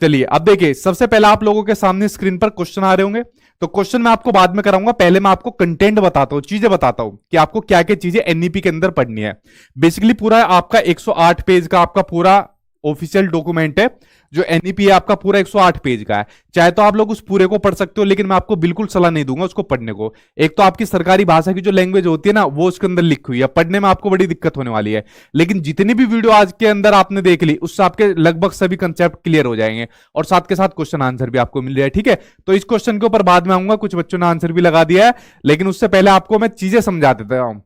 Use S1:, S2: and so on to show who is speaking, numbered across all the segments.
S1: चलिए अब देखिए, सबसे पहले आप लोगों के सामने स्क्रीन पर क्वेश्चन आ रहे होंगे, तो क्वेश्चन मैं आपको बाद में कराऊंगा, पहले मैं आपको कंटेंट बताता हूं, चीजें बताता हूं कि आपको क्या क्या चीजें एनईपी के अंदर पढ़नी है। बेसिकली पूरा आपका 108 पेज का आपका पूरा ऑफिशियल डॉक्यूमेंट है, जो एनईपी है आपका पूरा 108 पेज का है। चाहे तो आप लोग उस पूरे को पढ़ सकते हो, लेकिन मैं आपको बिल्कुल सलाह नहीं दूंगा उसको पढ़ने को। एक तो आपकी सरकारी भाषा की जो लैंग्वेज होती है ना, वो उसके अंदर लिखी हुई है, पढ़ने में आपको बड़ी दिक्कत होने वाली है। लेकिन जितनी भी वीडियो आज के अंदर आपने देख ली, उससे आपके लगभग सभी कंसेप्ट क्लियर हो जाएंगे, और साथ के साथ क्वेश्चन आंसर भी आपको मिल जाए। ठीक है, तो इस क्वेश्चन के ऊपर बाद में आऊंगा, कुछ बच्चों ने आंसर भी लगा दिया है, लेकिन उससे पहले आपको मैं चीजें समझा देता हूं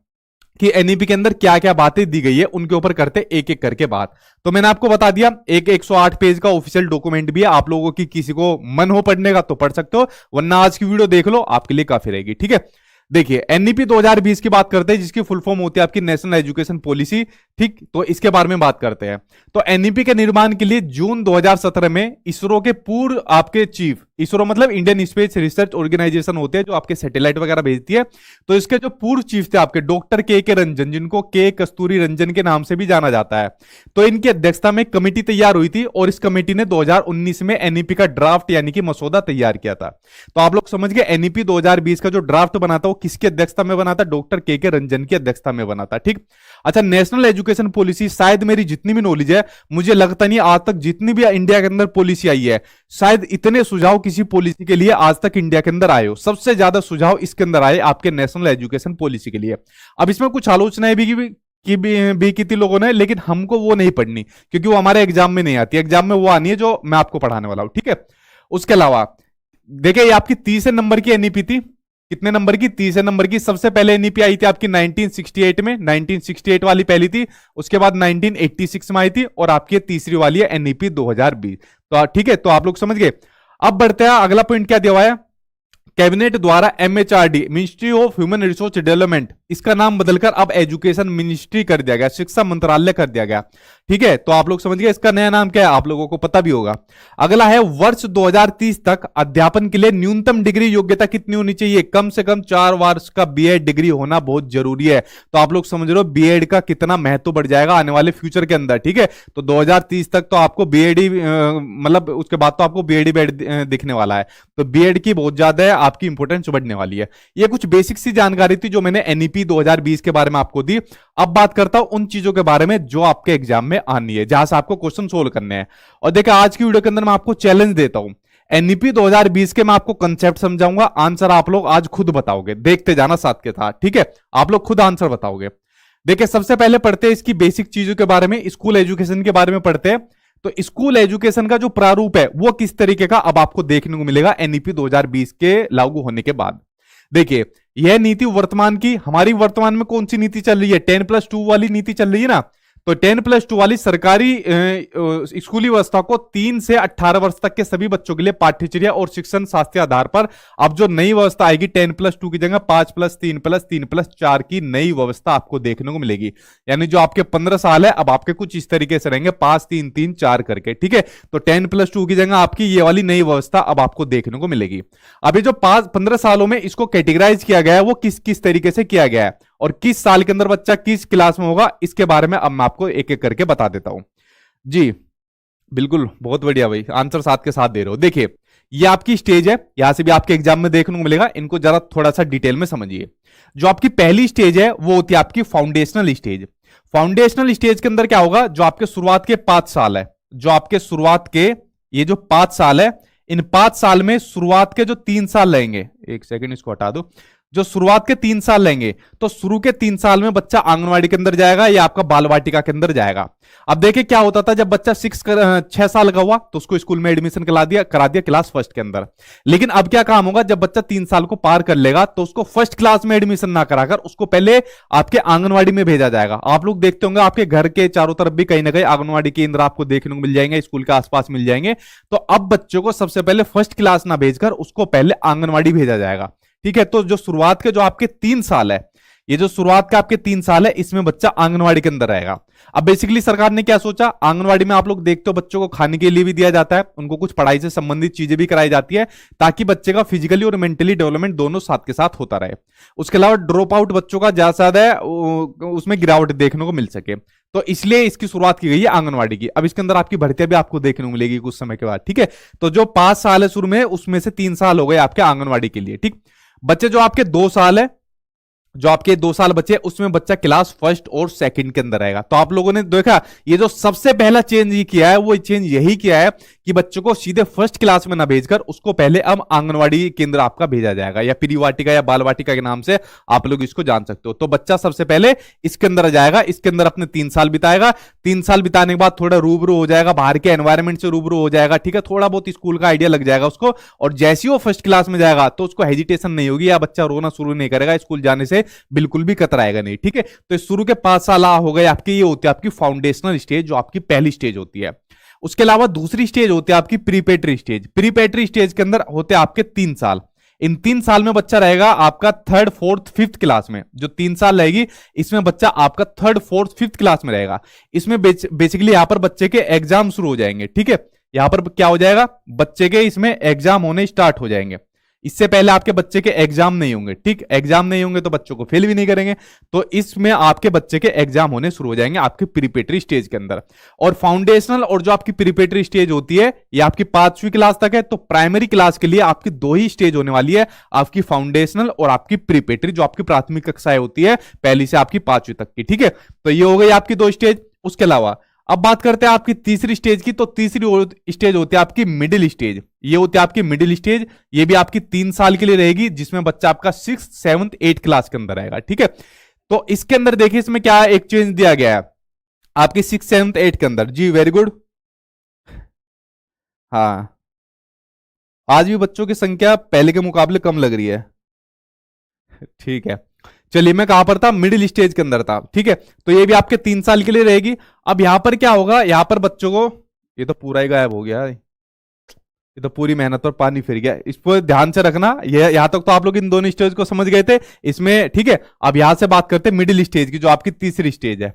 S1: कि एनईपी के अंदर क्या क्या बातें दी गई है, उनके ऊपर करते एक एक करके बात। तो मैंने आपको बता दिया, एक 108 पेज का ऑफिशियल डॉक्यूमेंट भी है, आप लोगों की किसी को मन हो पढ़ने का तो पढ़ सकते हो, वरना आज की वीडियो देख लो, आपके लिए काफी रहेगी। ठीक है, देखिए एनईपी 2020 की बात करते हैं, जिसकी फुल फॉर्म होती है आपकी नेशनल एजुकेशन पॉलिसी। ठीक, तो इसके बारे में बात करते हैं। तो एनईपी के निर्माण के लिए जून 2017 में इसरो के पूर्व आपके चीफ, इसरो मतलब इंडियन स्पेस रिसर्च ऑर्गेनाइजेशन होते हैं जो आपके सैटेलाइट वगैरह भेजती है, तो इसके जो पूर्व चीफ थे आपके डॉक्टर के रंजन, जिनको के कस्तूरी रंजन के नाम से भी जाना जाता है, तो इनकी अध्यक्षता में कमेटी तैयार हुई थी, और इस कमेटी ने 2019 में एनईपी का ड्राफ्ट यानी कि मसौदा तैयार किया था। तो आप लोग समझ गए, एनईपी 2020 का जो ड्राफ्ट बना था वो किसकी अध्यक्षता में बना था? डॉक्टर के रंजन की अध्यक्षता में बना था। ठीक, अच्छा, नेशनल एजुकेशन पॉलिसी, शायद मेरी जितनी भी नॉलेज है, मुझे लगता नहीं आज तक जितनी भी इंडिया के अंदर पॉलिसी आई है, शायद इतने सुझाव किसी पॉलिसी के लिए आज तक इंडिया के अंदर आए हो। सबसे ज्यादा सुझाव इसके अंदर आए आपके नेशनल एजुकेशन पॉलिसी के लिए। अब इसमें कुछ आलोचनाएं भी की थी लोगों ने, लेकिन हमको वो नहीं पढ़नी, क्योंकि वो हमारे एग्जाम में नहीं आती। एग्जाम में वो आनी है जो मैं आपको पढ़ाने वाला हूं। ठीक है, उसके अलावा देखिए, ये आपकी 30 नंबर की एनईपी थी। कितने नंबर की? 30 नंबर की। सबसे पहले एनईपी आई थी आपकी 1968 में, 1968 वाली पहली थी, उसके बाद 1986 में आई थी, और आपकी तीसरी वाली है एनईपी 2020। तो ठीक है, तो आप लोग समझ गए। अब बढ़ते हैं, अगला पॉइंट क्या दिया हुआ है? कैबिनेट द्वारा MHRD, ministry of human resource development, इसका नाम बदलकर अब एजुकेशन मिनिस्ट्री कर दिया गया, शिक्षा मंत्रालय कर दिया गया। ठीक है, तो आप लोग समझ गए इसका नया नाम क्या है, आप लोगों को पता भी होगा। अगला है, वर्ष 2030 तक अध्यापन के लिए न्यूनतम डिग्री योग्यता कितनी होनी चाहिए? कम से कम 4 वर्ष का बीएड डिग्री होना बहुत जरूरी है। तो आप लोग समझ रहे हो बीएड का कितना महत्व बढ़ जाएगा आने वाले फ्यूचर के अंदर। ठीक है, तो 2030 तक तो आपको बीएड ही मतलब उसके बाद तो आपको बीएड ही दिखने वाला है, तो बीएड की बहुत ज्यादा आपकी इंपोर्टेंस बढ़ने वाली है। ये कुछ बेसिक सी जानकारी थी जो मैंने एनईपी 2020 के बारे में आपको दी। अब बात करता हूं उन चीजों के बारे में जो आपके एग्जाम में आनी है, जहां से आपको क्वेश्चन सोल्व करने हैं। और देखिए, आज की वीडियो के अंदर मैं आपको चैलेंज देता हूं, एनईपी 2020 के मैं आपको कंसेप्ट समझाऊंगा, आंसर आप लोग आज खुद बताओगे, देखते जाना साथ के साथ। ठीक है, आप लोग खुद आंसर बताओगे। देखिए, सबसे पहले पढ़ते हैं इसकी बेसिक चीजों के बारे में, स्कूल एजुकेशन के बारे में पढ़ते हैं। तो स्कूल एजुकेशन का जो प्रारूप है वो किस तरीके का अब आपको देखने को मिलेगा एनईपी 2020 के लागू होने के बाद। देखिए, यह नीति वर्तमान की, हमारी वर्तमान में कौन सी नीति चल रही है? 10+2 वाली नीति चल रही है ना। तो 10+2 वाली सरकारी स्कूली व्यवस्था को 3 से 18 वर्ष तक के सभी बच्चों के लिए पाठ्यचर्या और शिक्षण शास्त्रीय आधार पर अब जो नई व्यवस्था आएगी 10+2 की जगह 5+3+3+4 की नई व्यवस्था आपको देखने को मिलेगी। यानी जो आपके 15 साल है अब आपके कुछ इस तरीके से रहेंगे, 5-3-3-4 करके। ठीक है, तो 10+2 की जगह आपकी ये वाली नई व्यवस्था अब आपको देखने को मिलेगी। अभी जो 15 सालों में इसको कैटेगराइज किया गया है वो किस किस तरीके से किया गया है, और किस साल के अंदर बच्चा किस क्लास में होगा, इसके बारे में अब मैं आपको एक एक करके बता देता हूं। जी बिल्कुल, बहुत बढ़िया भाई, आंसर साथ के साथ दे रहे हो। देखिए, ये आपकी स्टेज है, यहां से भी आपके एग्जाम में देखने को मिलेगा, इनको जरा थोड़ा सा डिटेल में समझिए। जो आपकी पहली स्टेज है वो होती है आपकी फाउंडेशनल स्टेज। फाउंडेशनल स्टेज के अंदर क्या होगा? जो आपके शुरुआत के 5 साल है, जो आपके शुरुआत के ये जो 5 साल है, इन 5 साल में शुरुआत के जो 3 साल रहेंगे, एक सेकंड इसको हटा दो, जो शुरुआत के 3 साल लेंगे, तो शुरू के 3 साल में बच्चा आंगनवाड़ी के अंदर जाएगा या आपका बाल वाटिका के अंदर जाएगा। अब देखिए क्या होता था, जब बच्चा 6 साल का हुआ तो उसको स्कूल में एडमिशन करा दिया क्लास फर्स्ट के अंदर। लेकिन अब क्या काम होगा, जब बच्चा 3 साल को पार कर लेगा तो उसको फर्स्ट क्लास में एडमिशन ना कराकर उसको पहले आपके आंगनवाड़ी में भेजा जाएगा। आप लोग देखते होंगे आपके घर के चारों तरफ भी कहीं ना कहीं आंगनवाड़ी केंद्र आपको देखने को मिल जाएंगे, स्कूल के आसपास मिल जाएंगे। तो अब बच्चों को सबसे पहले फर्स्ट क्लास ना भेजकर उसको पहले आंगनवाड़ी भेजा जाएगा। ठीक है, तो जो शुरुआत के जो आपके 3 साल है, ये जो शुरुआत का आपके 3 साल है इसमें बच्चा आंगनवाड़ी के अंदर रहेगा। अब बेसिकली सरकार ने क्या सोचा, आंगनवाड़ी में आप लोग देखते हो बच्चों को खाने के लिए भी दिया जाता है, उनको कुछ पढ़ाई से संबंधित चीजें भी कराई जाती है ताकि बच्चे का फिजिकली और मेंटली डेवलपमेंट दोनों साथ के साथ होता रहे। उसके अलावा ड्रॉप आउट बच्चों का ज्यादा से ज्यादा उसमें गिरावट देखने को मिल सके, तो इसलिए इसकी शुरुआत की गई है आंगनवाड़ी की। अब इसके अंदर आपकी भर्तियां भी आपको देखने को मिलेगी कुछ समय के बाद, ठीक है। तो जो 5 साल है शुरू में, उसमें से 3 साल हो गए आपके आंगनवाड़ी के लिए, ठीक। बच्चे जो आपके 2 साल है, जो आपके 2 साल बचे उसमें बच्चा क्लास फर्स्ट और सेकंड के अंदर रहेगा। तो आप लोगों ने देखा ये जो सबसे पहला चेंज ये किया है वो चेंज यही किया है कि बच्चों को सीधे फर्स्ट क्लास में ना भेजकर उसको पहले अब आंगनवाड़ी केंद्र आपका भेजा जाएगा, या प्रीवाटिका या बाल वाटिका के नाम से आप लोग इसको जान सकते हो। तो बच्चा सबसे पहले इसके अंदर जाएगा, इसके अंदर अपने 3 साल बिताएगा। 3 साल बिताने के बाद थोड़ा रूबरू हो जाएगा, बाहर के एनवायरमेंट से रूबरू हो जाएगा, ठीक है, थोड़ा बहुत स्कूल का आइडिया लग जाएगा उसको। और जैसे ही वो फर्स्ट क्लास में जाएगा तो उसको हेजिटेशन नहीं होगी या बच्चा रोना शुरू नहीं करेगा स्कूल जाने से, बिल्कुल भी कतराएगा नहीं, ठीक है। तो शुरू के 5 साल हो गए आपके, ये होती है आपकी फाउंडेशनल स्टेज, जो आपकी पहली स्टेज होती है। उसके अलावा दूसरी स्टेज होती है आपकी प्रीपेटरी स्टेज। प्रीपेटरी स्टेज के अंदर होते हैं आपके 3 साल। इन 3 साल में बच्चा रहेगा आपका 3rd, 4th, 5th क्लास में। जो 3 साल रहेगी इसमें बच्चा आपका 3rd, 4th, 5th क्लास में रहेगा। इसमें बेसिकली यहां पर बच्चे के एग्जाम शुरू हो जाएंगे, ठीक है। यहां पर क्या हो जाएगा, बच्चे के इसमें एग्जाम होने स्टार्ट हो जाएंगे। इससे पहले आपके बच्चे के एग्जाम नहीं होंगे, ठीक, एग्जाम नहीं होंगे तो बच्चों को फेल भी नहीं करेंगे। तो इसमें आपके बच्चे के एग्जाम होने शुरू हो जाएंगे आपकी प्रीपेटरी स्टेज के अंदर। और फाउंडेशनल और जो आपकी प्रीपेटरी स्टेज होती है ये आपकी 5वीं क्लास तक है। तो प्राइमरी क्लास के लिए आपकी 2 ही स्टेज होने वाली है, आपकी फाउंडेशनल और आपकी प्रीपेटरी, जो आपकी प्राथमिक कक्षाएं होती है पहली से आपकी 5वीं तक की, ठीक है। तो ये हो गई आपकी 2 स्टेज। उसके अलावा अब बात करते हैं आपकी तीसरी स्टेज की। तो तीसरी स्टेज होती है आपकी मिडिल स्टेज। ये होती है आपकी मिडिल स्टेज, ये भी आपकी 3 साल के लिए रहेगी, जिसमें बच्चा आपका 6th, 7th, 8th क्लास के अंदर रहेगा, ठीक है। तो इसके अंदर देखिए इसमें क्या एक चेंज दिया गया है आपकी 6th, 7th, 8th के अंदर। जी वेरी गुड। हाँ, आज भी बच्चों की संख्या पहले के मुकाबले कम लग रही है, ठीक है। चलिए, मैं कहां पर था, मिडिल स्टेज के अंदर था, ठीक है। तो ये भी आपके 3 साल के लिए रहेगी। अब यहां पर क्या होगा, यहां पर बच्चों को, ये तो पूरा ही गायब हो गया, ये तो पूरी मेहनत पर पानी फिर गया। इस पर ध्यान से रखना, ये यहां तक तो आप लोग इन दोनों स्टेज को समझ गए थे इसमें, ठीक है। अब यहां से बात करते हैं मिडिल स्टेज की, जो आपकी तीसरी स्टेज है।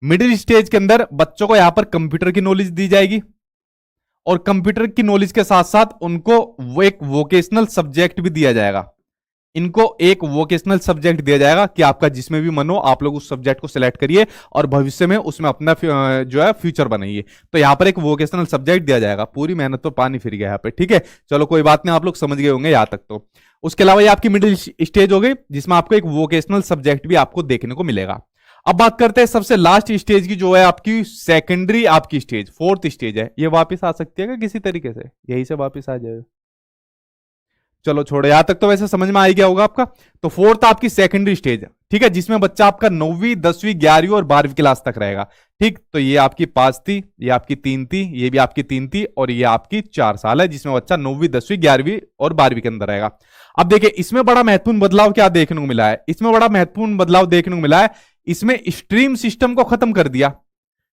S1: मिडिल स्टेज के अंदर बच्चों को यहां पर कंप्यूटर की नॉलेज दी जाएगी, और कंप्यूटर की नॉलेज के साथ साथ उनको वो एक वोकेशनल सब्जेक्ट भी दिया जाएगा। इनको एक वोकेशनल सब्जेक्ट दिया जाएगा कि आपका जिसमें भी मन हो आप लोग उस सब्जेक्ट को सिलेक्ट करिए और भविष्य में उसमें अपना जो है फ्यूचर बनाइए। तो यहां पर एक वोकेशनल सब्जेक्ट दिया जाएगा। पूरी मेहनत तो पानी फिर गया यहाँ पे, ठीक है। चलो कोई बात नहीं, आप लोग समझ गए होंगे यहां तक तो। उसके अलावा ये आपकी मिडिल स्टेज हो गई, जिसमें आपको एक वोकेशनल सब्जेक्ट भी आपको देखने को मिलेगा। अब बात करते हैं सबसे लास्ट स्टेज की, जो है आपकी सेकेंडरी आपकी स्टेज, 4th स्टेज है। ये वापस आ सकती है क्या किसी तरीके से, यही से वापस आ जाए। चलो छोड़ो, यहां तक तो वैसे समझ में आ ही गया होगा आपका। तो 4th आपकी सेकेंडरी स्टेज, ठीक है, जिसमें बच्चा आपका 9वीं, 10वीं, 11वीं और 12वीं क्लास तक रहेगा, ठीक। तो ये आपकी 5 थी, ये आपकी 3 थी, ये भी आपकी 3 थी, और ये आपकी 4 साल है, जिसमें बच्चा 9वीं, 10वीं, 11वीं और 12वीं के अंदर रहेगा। अब देखिए इसमें बड़ा महत्वपूर्ण बदलाव क्या देखने को मिला है, इसमें बड़ा महत्वपूर्ण बदलाव देखने को मिला है। इसमें स्ट्रीम सिस्टम को खत्म कर दिया।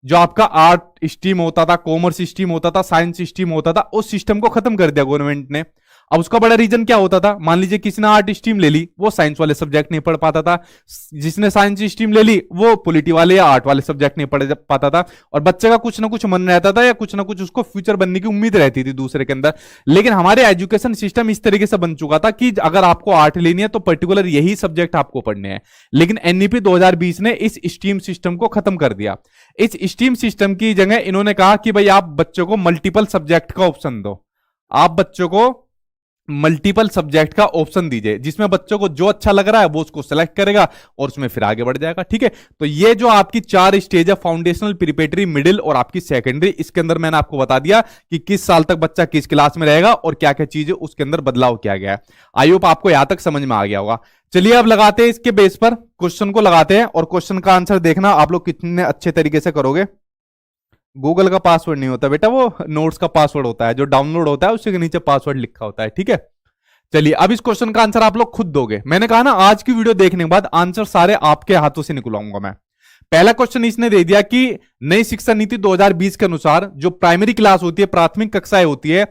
S1: जो आपका आर्ट स्ट्रीम होता था, कॉमर्स स्ट्रीम होता था, साइंस स्ट्रीम होता था, उस सिस्टम को खत्म कर दिया गवर्नमेंट ने। अब उसका बड़ा रीजन क्या होता था, मान लीजिए किसी ने आर्ट स्ट्रीम ले ली, वो साइंस वाले सब्जेक्ट नहीं पढ़ पाता था। जिसने साइंस स्ट्रीम ले ली वो पॉलिटी वाले या आर्ट वाले सब्जेक्ट नहीं पढ़ पाता था। और बच्चे का कुछ ना कुछ मन रहता था, या कुछ ना कुछ उसको फ्यूचर बनने की उम्मीद रहती थी दूसरे के अंदर। लेकिन हमारे एजुकेशन सिस्टम इस तरीके से बन चुका था कि अगर आपको आर्ट लेनी है तो पर्टिकुलर यही सब्जेक्ट आपको पढ़ने हैं। लेकिन एनईपी 2020 ने इस स्ट्रीम सिस्टम को खत्म कर दिया। इस स्ट्रीम सिस्टम की जगह इन्होंने कहा कि भाई आप बच्चों को मल्टीपल सब्जेक्ट का ऑप्शन दो, आप बच्चों को मल्टीपल सब्जेक्ट का ऑप्शन दीजिए, जिसमें बच्चों को जो अच्छा लग रहा है वो उसको सेलेक्ट करेगा और उसमें फिर आगे बढ़ जाएगा, ठीक है। तो ये जो आपकी 4 स्टेज है, फाउंडेशनल, प्रीपेटरी, मिडिल और आपकी सेकेंडरी, इसके अंदर मैंने आपको बता दिया कि किस साल तक बच्चा किस क्लास में रहेगा और क्या क्या चीजें उसके अंदर बदलाव किया गया है। आई होप आपको यहां तक समझ में आ गया होगा। चलिए अब लगाते हैं इसके बेस पर क्वेश्चन को लगाते हैं, और क्वेश्चन का आंसर देखना आप लोग कितने अच्छे तरीके से करोगे। गूगल का पासवर्ड नहीं होता बेटा, वो नोट्स का पासवर्ड होता है, जो डाउनलोड होता है उसी के नीचे पासवर्ड लिखा होता है, ठीक है। चलिए अब इस क्वेश्चन का आंसर आप लोग खुद दोगे। मैंने कहा ना आज की वीडियो देखने के बाद आंसर सारे आपके हाथों से निकलवाऊंगा मैं। पहला क्वेश्चन इसने दे दिया कि नई शिक्षा नीति 2020 के अनुसार जो प्राइमरी क्लास होती है, प्राथमिक कक्षाएं होती है,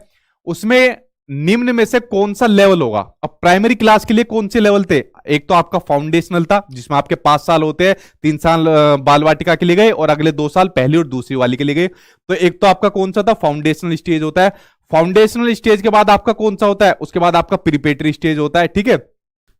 S1: उसमें निम्न में से कौन सा लेवल होगा? अब प्राइमरी क्लास के लिए कौन से लेवल थे? एक तो आपका फाउंडेशनल था जिसमें आपके 5 साल होते हैं, 3 साल बाल वाटिका के लिए गए और अगले 2 साल पहली और दूसरी वाली के लिए गए। तो एक तो आपका कौन सा था? फाउंडेशनल स्टेज होता है। फाउंडेशनल स्टेज के बाद आपका कौन सा होता है? उसके बाद आपका प्रिपरेटरी स्टेज होता है, ठीक है,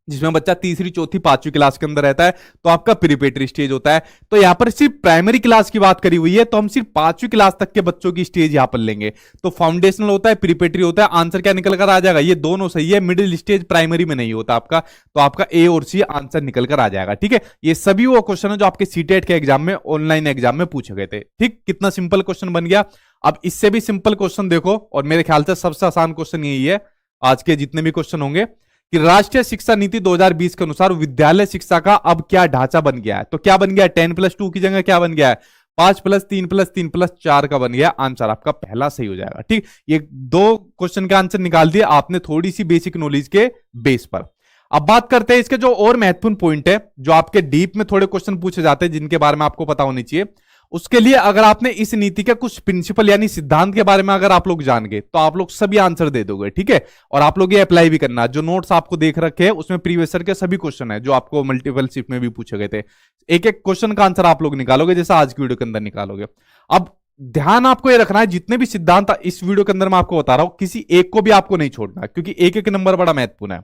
S1: जिसमें बच्चा तीसरी चौथी पांचवी क्लास के अंदर रहता है, तो आपका प्रिपरेटरी स्टेज होता है। तो यहां पर सिर्फ प्राइमरी क्लास की बात करी हुई है, तो हम सिर्फ 5वीं क्लास तक के बच्चों की स्टेज यहां पर लेंगे। तो फाउंडेशनल होता है, प्रिपरेटरी होता है। आंसर क्या निकल कर आ जाएगा? ये दोनों सही है। मिडिल स्टेज प्राइमरी में नहीं होता आपका, तो आपका ए और सी आंसर निकल कर आ जाएगा, ठीक है। ये सभी वो क्वेश्चन है जो आपके सीटेट के एग्जाम में, ऑनलाइन एग्जाम में पूछे गए थे, ठीक। कितना सिंपल क्वेश्चन बन गया। अब इससे भी सिंपल क्वेश्चन देखो, और मेरे ख्याल से सबसे आसान क्वेश्चन यही है आज के जितने भी क्वेश्चन होंगे, कि राष्ट्रीय शिक्षा नीति 2020 के अनुसार विद्यालय शिक्षा का अब क्या ढांचा बन गया है? तो क्या बन गया है? 10+2 की जगह क्या बन गया है? 5+3+3+4 का बन गया। आंसर आपका पहला सही हो जाएगा, ठीक। ये 2 क्वेश्चन का आंसर निकाल दिया आपने थोड़ी सी बेसिक नॉलेज के बेस पर। अब बात करते हैं इसके जो और महत्वपूर्ण पॉइंट है, जो आपके डीप में थोड़े क्वेश्चन पूछे जाते हैं, जिनके बारे में आपको पता होनी चाहिए। उसके लिए अगर आपने इस नीति के कुछ प्रिंसिपल यानी सिद्धांत के बारे में अगर आप लोग जान गए, तो आप लोग सभी आंसर दे दोगे, ठीक है। और आप लोग ये अप्लाई भी करना। जो नोट्स आपको देख रखे हैं उसमें प्रीवियस ईयर के सभी क्वेश्चन है जो आपको मल्टीपल शिफ्ट में भी पूछे गए थे। एक एक क्वेश्चन का आंसर आप लोग निकालोगे, जैसा आज की वीडियो के अंदर निकालोगे। अब ध्यान आपको ये रखना है, जितने भी सिद्धांत इस वीडियो के अंदर मैं आपको बता रहा हूं, किसी एक को भी आपको नहीं छोड़ना, क्योंकि एक एक नंबर बड़ा महत्वपूर्ण है।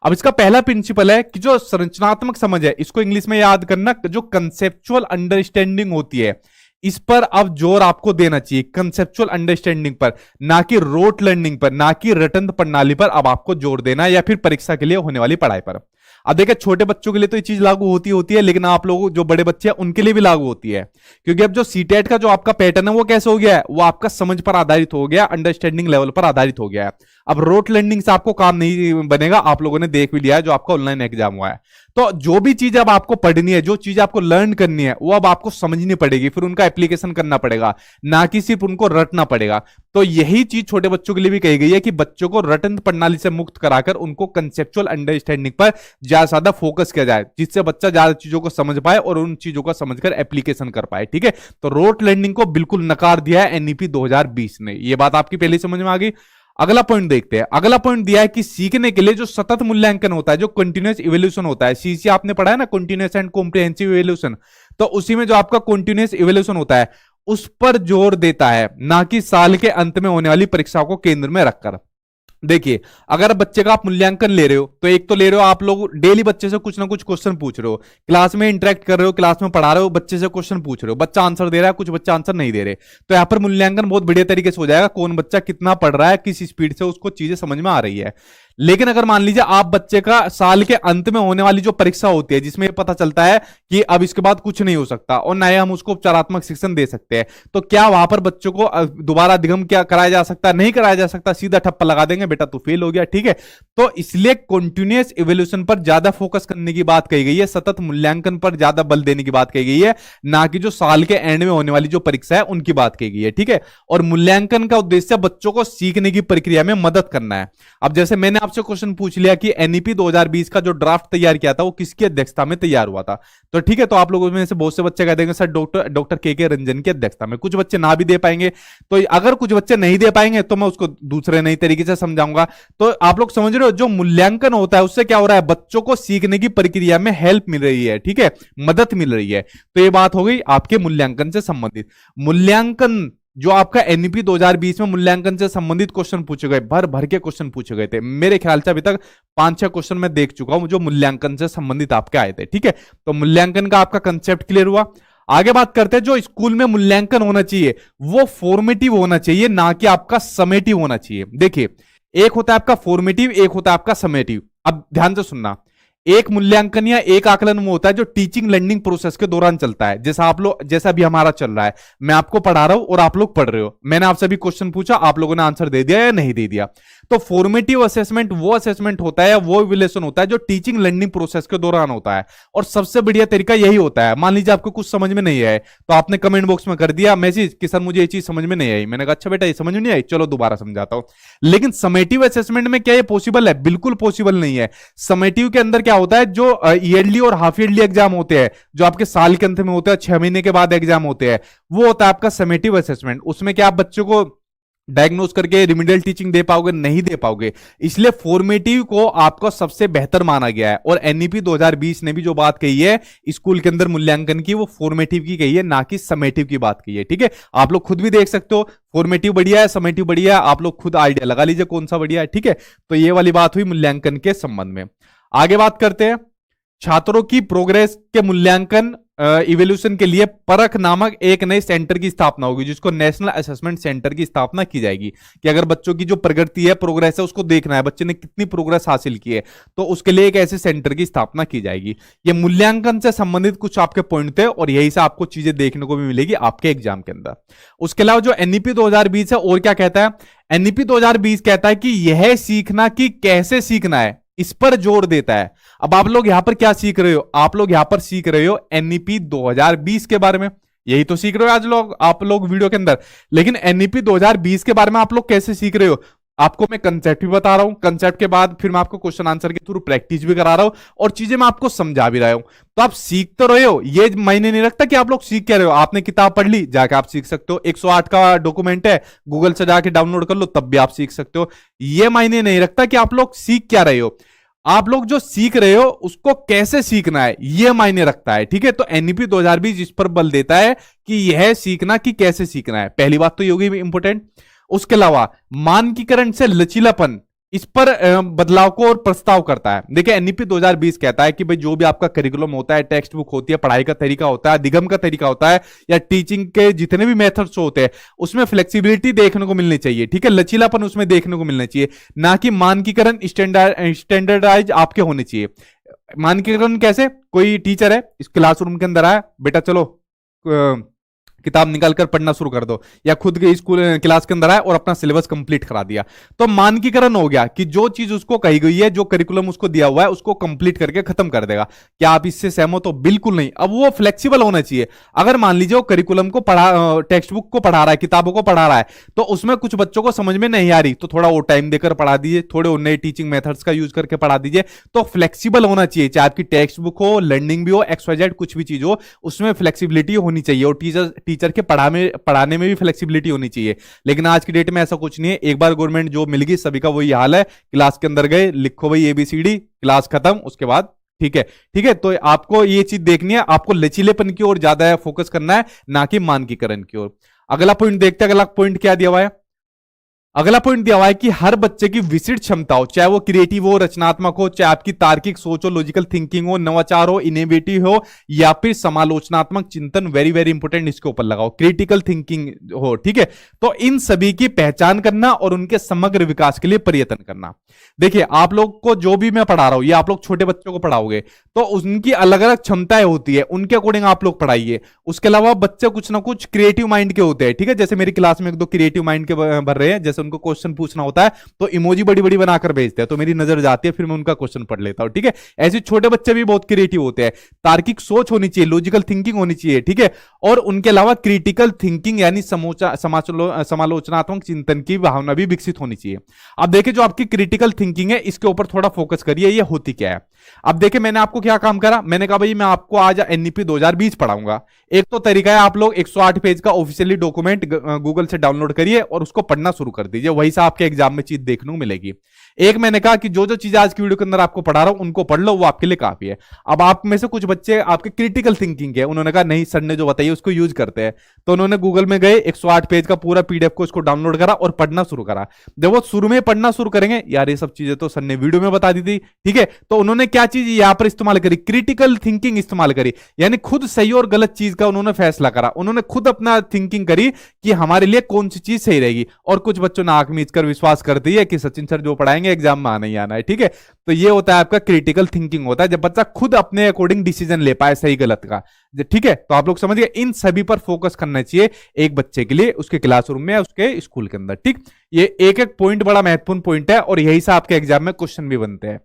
S1: अब इसका पहला प्रिंसिपल है कि जो संरचनात्मक समझ है, इसको इंग्लिश में याद करना, जो कंसेप्चुअल अंडरस्टैंडिंग होती है, इस पर अब जोर आपको देना चाहिए। कंसेप्चुअल अंडरस्टैंडिंग पर, ना कि रोट लर्निंग पर, ना कि रटन प्रणाली पर अब आपको जोर देना है, या फिर परीक्षा के लिए होने वाली पढ़ाई पर। अब देखिए, छोटे बच्चों के लिए तो ये चीज लागू होती है, लेकिन आप लोग जो बड़े बच्चे हैं उनके लिए भी लागू होती है। क्योंकि अब जो सीटेट का जो आपका पैटर्न है वो कैसे हो गया है? वो आपका समझ पर आधारित हो गया, अंडरस्टैंडिंग लेवल पर आधारित हो गया है। अब रोट लर्निंग से आपको काम नहीं बनेगा, आप लोगों ने देख भी लिया है जो आपका ऑनलाइन एग्जाम हुआ है। तो जो भी चीज अब आपको पढ़नी है, जो चीज आपको लर्न करनी है, वो अब आपको समझनी पड़ेगी, फिर उनका एप्लीकेशन करना पड़ेगा, ना कि सिर्फ उनको रटना पड़ेगा। तो यही चीज छोटे बच्चों के लिए भी कही गई है कि बच्चों को रटन प्रणाली से मुक्त कराकर उनको कंसेप्चुअल अंडरस्टैंडिंग पर ज्यादा फोकस किया जाए, जिससे बच्चा ज्यादा चीजों को समझ पाए और उन चीजों को समझकर एप्लीकेशन कर पाए, ठीक है। तो रोट लर्निंग को बिल्कुल नकार दिया है एनईपी 2020 ने। ये बात आपकी पहले समझ में आ गई। अगला पॉइंट देखते हैं। अगला पॉइंट दिया है कि सीखने के लिए जो सतत मूल्यांकन होता है, जो कंटिन्यूअस इवोल्यूशन होता है, सीसी आपने पढ़ा है ना, कंटिन्यूअस एंड कॉम्प्रिहेंसिव इवोल्यूशन, तो उसी में जो आपका कंटिन्यूअस इवोल्यूशन होता है उस पर जोर देता है, ना कि साल के अंत में होने वाली परीक्षाओं को केंद्र में रखकर। देखिए, अगर बच्चे का आप मूल्यांकन ले रहे हो, तो एक तो ले रहे हो आप लोग डेली बच्चे से कुछ ना कुछ क्वेश्चन पूछ रहे हो, क्लास में इंटरेक्ट कर रहे हो, क्लास में पढ़ा रहे हो, बच्चे से क्वेश्चन पूछ रहे हो, बच्चा आंसर दे रहा है, कुछ बच्चा आंसर नहीं दे रहे, तो यहां पर मूल्यांकन बहुत बढ़िया तरीके से हो जाएगा, कौन बच्चा कितना पढ़ रहा है, किस स्पीड से उसको चीजें समझ में आ रही है। लेकिन अगर मान लीजिए आप बच्चे का साल के अंत में होने वाली जो परीक्षा होती है, जिसमें पता चलता है कि अब इसके बाद कुछ नहीं हो सकता और ना ही हम उसको उपचारात्मक शिक्षण दे सकते हैं, तो क्या वहां पर बच्चों को दोबारा अधिगम क्या कराया जा सकता है? नहीं कराया जा सकता, सीधा ठप्पा लगा देंगे, बेटा तू फेल हो गया, ठीक है। तो इसलिए कंटिन्यूअस इवोल्यूशन पर ज्यादा फोकस करने की बात कही गई है, सतत मूल्यांकन पर ज्यादा बल देने की बात कही गई है, ना कि जो साल के एंड में होने वाली जो परीक्षा है उनकी बात कही गई है, ठीक है। और मूल्यांकन का उद्देश्य बच्चों को सीखने की प्रक्रिया में मदद करना है। अब जैसे मैंने आपसे क्वेश्चन पूछ लिया कि एनईपी 2020 का जो ड्राफ्ट तैयार किया था वो किसकी अध्यक्षता में तैयार हुआ था, तो ठीक है, तो आप लोगों में से बहुत से बच्चे कह देंगे सर डॉक्टर के रंजन की अध्यक्षता में। कुछ बच्चे ना भी दे पाएंगे, तो अगर कुछ बच्चे नहीं दे पाएंगे तो मैं उसको दूसरे नई तरीके से समझाऊंगा। तो आप लोग समझ रहे हो, जो मूल्यांकन होता है उससे क्या हो रहा है? बच्चों को सीखने की प्रक्रिया में हेल्प मिल रही है, ठीक है, मदद मिल रही है। तो ये बात हो गई आपके मूल्यांकन से संबंधित। मूल्यांकन जो आपका एनईपी 2020 में मूल्यांकन से संबंधित क्वेश्चन पूछे गए, भर भर के क्वेश्चन पूछे गए थे, मेरे ख्याल से अभी तक 5-6 क्वेश्चन मैं देख चुका हूं जो मूल्यांकन से संबंधित आपके आए थे, ठीक है। तो मूल्यांकन का आपका कंसेप्ट क्लियर हुआ। आगे बात करते हैं, जो स्कूल में मूल्यांकन होना चाहिए वो फॉर्मेटिव होना चाहिए, ना कि आपका समेटिव होना चाहिए। देखिए, एक होता है आपका फॉर्मेटिव, एक होता है आपका समेटिव। अब ध्यान से सुनना, एक मूल्यांकन या एक आकलन वो होता है जो टीचिंग लर्निंग प्रोसेस के दौरान चलता है, जैसा आप लोग, जैसा भी हमारा चल रहा है, मैं आपको पढ़ा रहा हूं और आप लोग पढ़ रहे हो, मैंने आपसे भी क्वेश्चन पूछा, आप लोगों ने आंसर दे दिया या नहीं दे दिया। तो फॉर्मेटिव असेसमेंट वो असेसमेंट होता है, वो इवैल्यूएशन होता है जो टीचिंग लर्निंग प्रोसेस के दौरान होता है, और सबसे बढ़िया तरीका यही होता है। मान लीजिए आपको कुछ समझ में नहीं आए, तो आपने कमेंट बॉक्स में कर दिया मैसेज कि सर मुझे ये चीज समझ में नहीं आई, मैंने कहा अच्छा बेटा ये समझ में नहीं आई, चलो दोबारा समझाता हूं। लेकिन समेटिव असेसमेंट में क्या ये पॉसिबल है? बिल्कुल पॉसिबल नहीं है। समेटिव के अंदर क्या होता है, जो ईयरली और हाफ ईयरली एग्जाम होते हैं, जो आपके साल के अंत में होते हैं, 6 महीने के बाद एग्जाम होते हैं, वो होता है आपका समेटिव असेसमेंट। उसमें क्या आप बच्चों को डायग्नोस करके रिमीडियल टीचिंग दे पाओगे, नहीं दे पाओगे। इसलिए फॉर्मेटिव को आपको सबसे बेहतर माना गया है। और एनईपी 2020 ने भी जो बात कही है स्कूल के अंदर मूल्यांकन की, वो फॉर्मेटिव की कही है, ना कि समेटिव की बात कही है। ठीक है, आप लोग खुद भी देख सकते हो, फॉर्मेटिव बढ़िया है, समेटिव बढ़िया है, आप लोग खुद आइडिया लगा लीजिए कौन सा बढ़िया है। ठीक है, तो ये वाली बात हुई मूल्यांकन के संबंध में। आगे बात करते हैं, छात्रों की प्रोग्रेस के मूल्यांकन इवोल्यूशन के लिए परख नामक एक नए सेंटर की स्थापना होगी, जिसको नेशनल असेसमेंट सेंटर की स्थापना की जाएगी। कि अगर बच्चों की जो प्रगति है, प्रोग्रेस है, उसको देखना है बच्चे ने कितनी प्रोग्रेस हासिल की है, तो उसके लिए एक ऐसे सेंटर की स्थापना की जाएगी। ये मूल्यांकन से संबंधित कुछ आपके पॉइंट थे और यही से आपको चीजें देखने को भी मिलेगी आपके एग्जाम के अंदर। उसके अलावा जो एनईपी 2020 है और क्या कहता है, एनईपी 2020 कहता है कि यह सीखना कि कैसे सीखना है, इस पर जोर देता है। अब आप लोग यहां पर क्या सीख रहे हो, आप लोग यहां पर सीख रहे हो एनईपी 2020 के बारे में, यही तो सीख रहे हो आज लोग आप लोग वीडियो के अंदर। लेकिन एनईपी 2020 के बारे में आप लोग कैसे सीख रहे हो, आपको मैं कंसेप्ट भी बता रहा हूं, कंसेप्ट के बाद फिर मैं आपको क्वेश्चन आंसर के थ्रू प्रैक्टिस भी करा रहा हूं और चीजें मैं आपको समझा भी रहा हूं। तो आप सीख तो रहे हो, ये मायने नहीं रखता कि आप लोग सीख क्या रहे हो। आपने किताब पढ़ ली, जाके आप सीख सकते हो, 108 का डॉक्यूमेंट है, गूगल से जाके डाउनलोड कर लो, तब भी आप सीख सकते हो। ये मायने नहीं रखता कि आप लोग सीख क्या रहे हो, आप लोग जो सीख रहे हो उसको कैसे सीखना है, यह मायने रखता है। ठीक है, तो एनईपी 2020 इस पर बल देता है कि यह सीखना कि कैसे सीखना है। पहली बात तो ये होगी इंपोर्टेंट। उसके अलावा मानकीकरण से लचीलापन, इस पर बदलाव को और प्रस्ताव करता है। देखिए एनईपी 2020 कहता है कि भाई जो भी आपका करिकुलम होता है, टेक्स्ट बुक होती है, पढ़ाई का तरीका होता है, अधिगम का तरीका होता है, या टीचिंग के जितने भी मेथड्स होते हैं, उसमें फ्लेक्सिबिलिटी देखने को मिलनी चाहिए। ठीक है, लचीलापन उसमें देखने को मिलना चाहिए, ना कि मानकीकरण स्टैंडर्डाइज आपके होने चाहिए। मानकीकरण कैसे, कोई टीचर है इस क्लासरूम के अंदर आया, बेटा चलो किताब निकालकर पढ़ना शुरू कर दो, या खुद के स्कूल क्लास के अंदर आए और अपना सिलेबस कंप्लीट करा दिया, तो मानकीकरण हो गया कि जो चीज उसको कही गई है, जो करिकुलम उसको दिया हुआ है, उसको कंप्लीट करके खत्म कर देगा। क्या आप इससे सहमत हो? बिल्कुल नहीं। अब वो फ्लेक्सिबल होना चाहिए। अगर मान लीजिए वो करिकुलम को पढ़ा, टेक्स्ट बुक को पढ़ा रहा है, किताबों को पढ़ा रहा है, तो उसमें कुछ बच्चों को समझ में नहीं आ रही, तो थोड़ा वो टाइम देकर पढ़ा दीजिए, थोड़े नए टीचिंग मेथड्स का यूज करके पढ़ा दीजिए। तो फ्लेक्सिबल होना चाहिए, चाहे आपकी टेक्स्ट बुक हो, लर्निंग भी हो, XYZ कुछ भी चीज हो, उसमें फ्लेक्सिबिलिटी होनी चाहिए। और टीचर के पढ़ाने में भी फ्लेक्सिबिलिटी होनी चाहिए। लेकिन आज की डेट में ऐसा कुछ नहीं है। एक बार गवर्नमेंट जॉब मिल गई, सभी का वही हाल है, क्लास के अंदर गए, लिखो भाई ABCD, क्लास खत्म, उसके बाद ठीक है। ठीक है, तो आपको ये चीज देखनी है, आपको लचीलेपन की ओर ज्यादा फोकस करना है, ना कि मानकीकरण की ओर। अगला पॉइंट देखते हैं, अगला पॉइंट क्या दिया हुआ है। अगला पॉइंट दिया हुआ है कि हर बच्चे की विशिष्ट क्षमता हो, चाहे वो क्रिएटिव हो, रचनात्मक हो, चाहे आपकी तार्किक सोच हो, लॉजिकल थिंकिंग हो, नवाचार हो, इनोवेटिव हो, या फिर समालोचनात्मक चिंतन, वेरी वेरी इंपोर्टेंट, इसके ऊपर लगाओ, क्रिटिकल थिंकिंग हो। ठीक है, तो इन सभी की पहचान करना और उनके समग्र विकास के लिए प्रयत्न करना। देखिए आप लोग को जो भी मैं पढ़ा रहा हूं, ये आप लोग छोटे बच्चों को पढ़ाओगे तो उनकी अलग अलग क्षमताएं होती है, उनके अकॉर्डिंग आप लोग पढ़ाइए। उसके अलावा बच्चे कुछ ना कुछ क्रिएटिव माइंड के होते हैं। ठीक है, जैसे मेरी क्लास में एक दो क्रिएटिव माइंड के भर रहे हैं, जैसे उनको क्वेश्चन पूछना होता है तो इमोजी बड़ी बड़ी बनाकर भेजते हैं, तो मेरी नजर जाती है, फिर मैं उनका क्वेश्चन पढ़ लेता हूं। ठीक है, ऐसे छोटे बच्चे भी बहुत क्रिएटिव होते हैं। तार्किक सोच होनी चाहिए, लॉजिकल थिंकिंग होनी चाहिए। ठीक है, और उनके अलावा क्रिटिकल थिंकिंग यानी समालोचनात्मक चिंतन की भावना भी विकसित होनी चाहिए। अब देखिए जो आपकी क्रिटिकल थिंकिंग है, इसके ऊपर थोड़ा फोकस करिए, ये होती क्या है। अब देखिए मैंने आपको क्या काम करा, मैंने कहा भाई मैं आपको आज एनईपी 2020 पढ़ाऊंगा। एक तो तरीका है, आप लोग 108 पेज का ऑफिशियली डॉक्यूमेंट गूगल से डाउनलोड करिए और उसको पढ़ना शुरू कर दीजिए, वही से आपके एग्जाम में चीज देखने को मिलेगी। एक मैंने कहा कि जो जो चीजें आज की वीडियो के अंदर आपको पढ़ा रहा हूं उनको पढ़ लो, वो आपके लिए काफी है। अब आप में से कुछ बच्चे आपके क्रिटिकल थिंकिंग के, उन्होंने कहा नहीं सर ने जो बताइए उसको यूज करते हैं, तो उन्होंने गूगल में गए 108 पेज का पूरा PDF को उसको डाउनलोड करा और पढ़ना शुरू करा। जब वो शुरू में पढ़ना शुरू करेंगे, यार ये सब चीजें तो सर ने वीडियो में बता दी थी, ठीक है, तो उन्होंने क्या चीज यहां पर इस्तेमाल करी, क्रिटिकल थिंकिंग इस्तेमाल करी, यानी खुद सही और गलत चीज का उन्होंने फैसला करा, उन्होंने खुद अपना थिंकिंग करी कि हमारे लिए कौन सी चीज सही रहेगी। और कुछ बच्चों ने आंख मीच कर विश्वास कर दिया कि सचिन सर जो पढ़ाएंगे एग्जाम में आना ही आना है। ठीक है, तो ये होता है आपका क्रिटिकल थिंकिंग, होता है जब बच्चा खुद अपने अकॉर्डिंग डिसीजन ले पाए सही गलत का। ठीक है, तो आप लोग समझिए इन सभी पर फोकस करना चाहिए एक बच्चे के लिए, उसके क्लासरूम में, उसके स्कूल के अंदर। ठीक, ये एक एक पॉइंट बड़ा महत्वपूर्ण पॉइंट है और यही से आपके एग्जाम में क्वेश्चन भी बनते हैं।